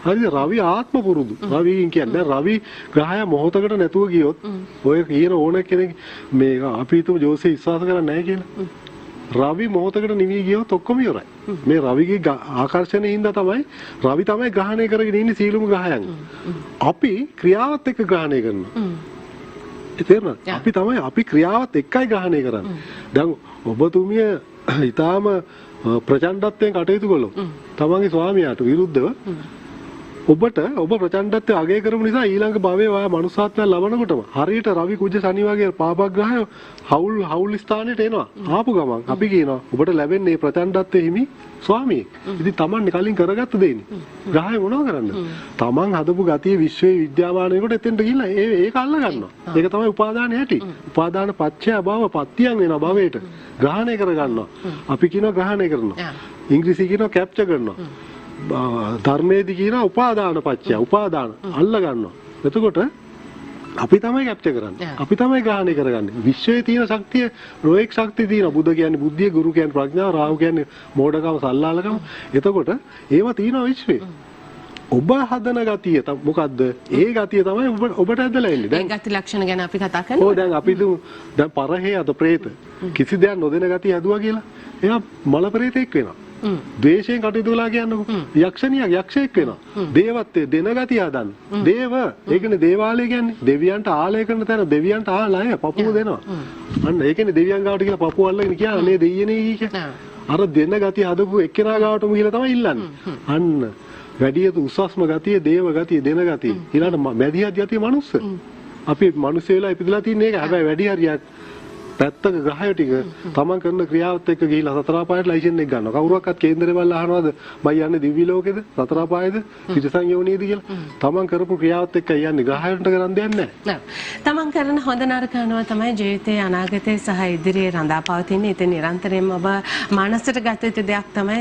හරිද? රවි ආත්ම පුරුදු. රවි කියන්නේ රවි ග්‍රහය මොහොතකට නැතුව ගියොත් ඔය කියන ඕන කෙනෙක් මේ අපි හිතමු ජෝතිෂය විශ්වාස කරන්නේ නැහැ කියලා. රවි මොහොතකට නිවි ගියොත් ඔක්කොම ඉවරයි. මේ රවිගේ ආකර්ෂණය හින්දා තමයි රවි තමයි ග්‍රහණය කරගෙන ඉන්නේ සීලුම ග්‍රහයන්. අපි ක්‍රියාවත් එක්ක ග්‍රහණය කරනවා. ඒ තේරෙනවද? අපි තමයි අපි ක්‍රියාවත් එක්කයි ග්‍රහණය කරන්නේ. දැන් ඔබතුමිය ඊටාම ප්‍රචණ්ඩත්වයෙන් කටයුතු කළොත් තමන්ගේ ස්වාමියාට විරුද්ධව ඔබ ප්‍රචණ්ඩත්වය අගය කරපු නිසා ඊළඟ භවයේ ඔයා මනුස්සාත්මය ලබනකොටම හරියට රවි කුජ ශනි වගේ පාපග්‍රහය හවුල් ස්ථානෙට එනවා. ආපු ගමන් අපි කියනවා ඔබට ලැබෙන්නේ ප්‍රචණ්ඩත්වයේ හිමි ස්වාමියෙක්. ඉතින් තමන් කලින් කරගත්ත දෙන්නේ. ග්‍රහය මොනව කරන්නද? තමන් හදපු ගතිය විශ්වයේ විද්‍යාමානයකට එතෙන්ට ගිහිල්ලා ඒක අල්ල ගන්නවා. ඒක තමයි උපාදානය ඇති. උපාදාන පත්‍ය භව පත්‍යයන් වෙනවා භවයට. ග්‍රහණය කර ගන්නවා. අපි කියනවා ග්‍රහණය කරනවා. ඉංග්‍රීසි කියනවා කැප්චර් කරනවා. ධර්මයේදී කියන උපාදාන පත්‍ය උපාදාන අල්ල ගන්නවා. එතකොට අපි තමයි කැප්චර් කරන්නේ. අපි තමයි ග්‍රහණය කරගන්නේ. විශ්වයේ තියෙන ශක්තිය රෝඑක් ශක්තිය තියෙනවා. බුද්ධ කියන්නේ බුද්ධිය, ගුරු කියන්නේ ප්‍රඥාව, රාහු කියන්නේ මෝඩකම, සල්ලාලකම. එතකොට ඒවා තියෙනවා විශ්වයේ. ඔබ හදන ගතිය මොකද්ද? ඒ ගතිය තමයි ඔබට ඇදලා එන්නේ. දැන් ගති ලක්ෂණ ගැන අපි කතා කරනවා. ඔව් දැන් අපි දැන් පරහේ අද പ്രേත කිසි දෙයක් නොදෙන ගතිය හැදුවා කියලා. එයා මල പ്രേතෙක් වෙනවා. ද්වේෂයෙන් කටයුතු කළා කියන්නකො. යක්ෂයෙක් වෙනවා. දේවත්වයේ දෙන ගතිය හදන්න. දේව ඒ කියන්නේ දේවාලය කියන්නේ දෙවියන්ට ආලය කරන තැන දෙවියන්ට ආලය පපුව දෙනවා. අන්න ඒ කියන්නේ දෙවියන් ගාවට කියලා පපුව අල්ලගෙන කියන්නේ මේ දෙයියනේ කියන්නේ. අර දෙන ගතිය හදපු එක්කෙනා ගාවටම ගිහලා තමයි ඉල්ලන්නේ. අන්න වැඩියතු උසස්ම ගතිය දේව ගතිය දෙන ගතිය. ඊළඟ මැදිහත් ගතිය මනුස්ස. අපි මිනිස්සු වෙලා ඉපදලා තින්නේ ඒක. හැබැයි වැඩි හරියක් පැත්තක ග්‍රහය ටික තමන් කරන ක්‍රියාවත් එක්ක ගිහිලා සතර පායට ලයිසන් එක ගන්නවා. කවුරුවක්වත් කේන්දරේ බලලා අහනවද මම යන්නේ දිව්‍ය ලෝකෙද සතර පායේද තිරසං යෝනියේද කියලා. තමන් කරපු ක්‍රියාවත් එක්ක යන්නේ ග්‍රහයන්ට කරන් දෙයක් නැහැ. තමන් කරන හොඳ නරක අනුව තමයි ජීවිතයේ අනාගතයේ සහ ඉදිරියේ රඳා පවතින්නේ. ඉතින් නිරන්තරයෙන්ම ඔබ මානසික ගත යුතු දෙයක් තමයි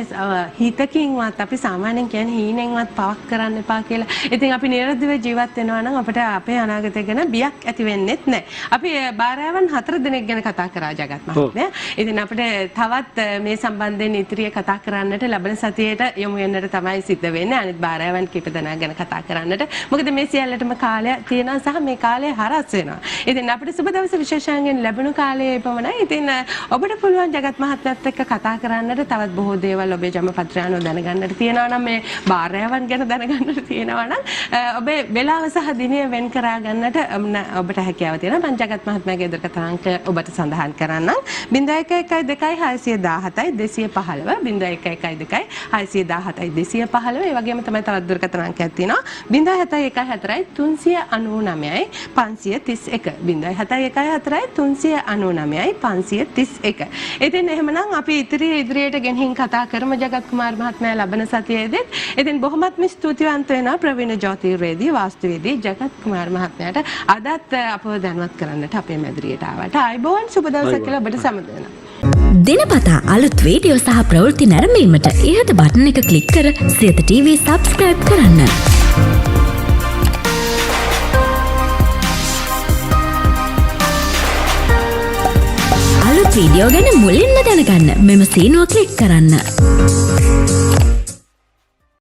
හිතකින්වත් අපි සාමාන්‍යයෙන් කියන්නේ හීනෙන්වත් පවක් කරන්න එපා කියලා. ඉතින් අපි නිරර්ධව ජීවත් වෙනවා නම් අපිට අපේ අනාගතය ගැන බියක් ඇති වෙන්නේත් නැහැ. අපි බාරයන් 4 දෙනෙක් ගැන කතා කරා ජගත් මහත්මයා. ඉතින් අපිට තවත් මේ සම්බන්ධයෙන් ඉදිරියේ කතා කරන්නට ලැබෙන සතියේට යමු වෙන්නට තමයි සිද්ධ වෙන්නේ. අනිත් බාරයන් කීප දෙනා ගැන කතා කරන්නට. මොකද මේ සියල්ලටම කාලය තියෙනවා සහ මේ කාලය හරස් වෙනවා. ඉතින් අපිට සුබ දවස විශේෂයෙන් ලැබුණු කාලයේ පමණයි. ඉතින් ඔබට පුළුවන් ජගත් මහත්මයාත් එක්ක කතා කරන්නට තවත් බොහෝ දේවල් ඔබේ ජන්මපත්‍රය අනුව දැනගන්නට තියෙනවා නම් මේ බාරයන් ගැන දැනගන්නට තියෙනවා නම් ඔබේ වෙලාව සහ දිනය වෙන් කරා ගන්නට ඔබට හැකියාව තියෙනවා. මම ජගත් මහත්මයාගේ දුරකථන අංක ඔබට සඳහන් කරන්නම් 0112 617 215 0112 617 215 ඒ වගේම තමයි තවත් දුරකථන අංකයක් තියෙනවා 0714 399 531 0714 399 531. ඉතින් එහෙමනම් අපි ඉදිරියට ගෙනින් කතා කරමු ජගත් කුමාර මහත්මයා ලබන සතියේදී. ඉතින් බොහොමත්ම ස්තුතිවන්ත වෙනවා ප්‍රවීණ ජ්‍යොතිර්වේදී වාස්තුවේදී ජගත් කුමාර මහත්මයාට අදත් අපව දැනුවත් කරන්නට අපේ මැදිරියට ආවට. ආයිබෝන් සුබ දවසක් කියලා ඔබට සමදෙනවා. දිනපතා අලුත් වීඩියෝ සහ ප්‍රවෘත්ති නැරඹීමට ඉහත බටන් එක ක්ලික් කර සියත TV සබ්ස්ක්‍රයිබ් කරන්න. අලුත් වීඩියෝ ගැන මුලින්ම දැනගන්න මෙම සීනුව ක්ලික් කරන්න.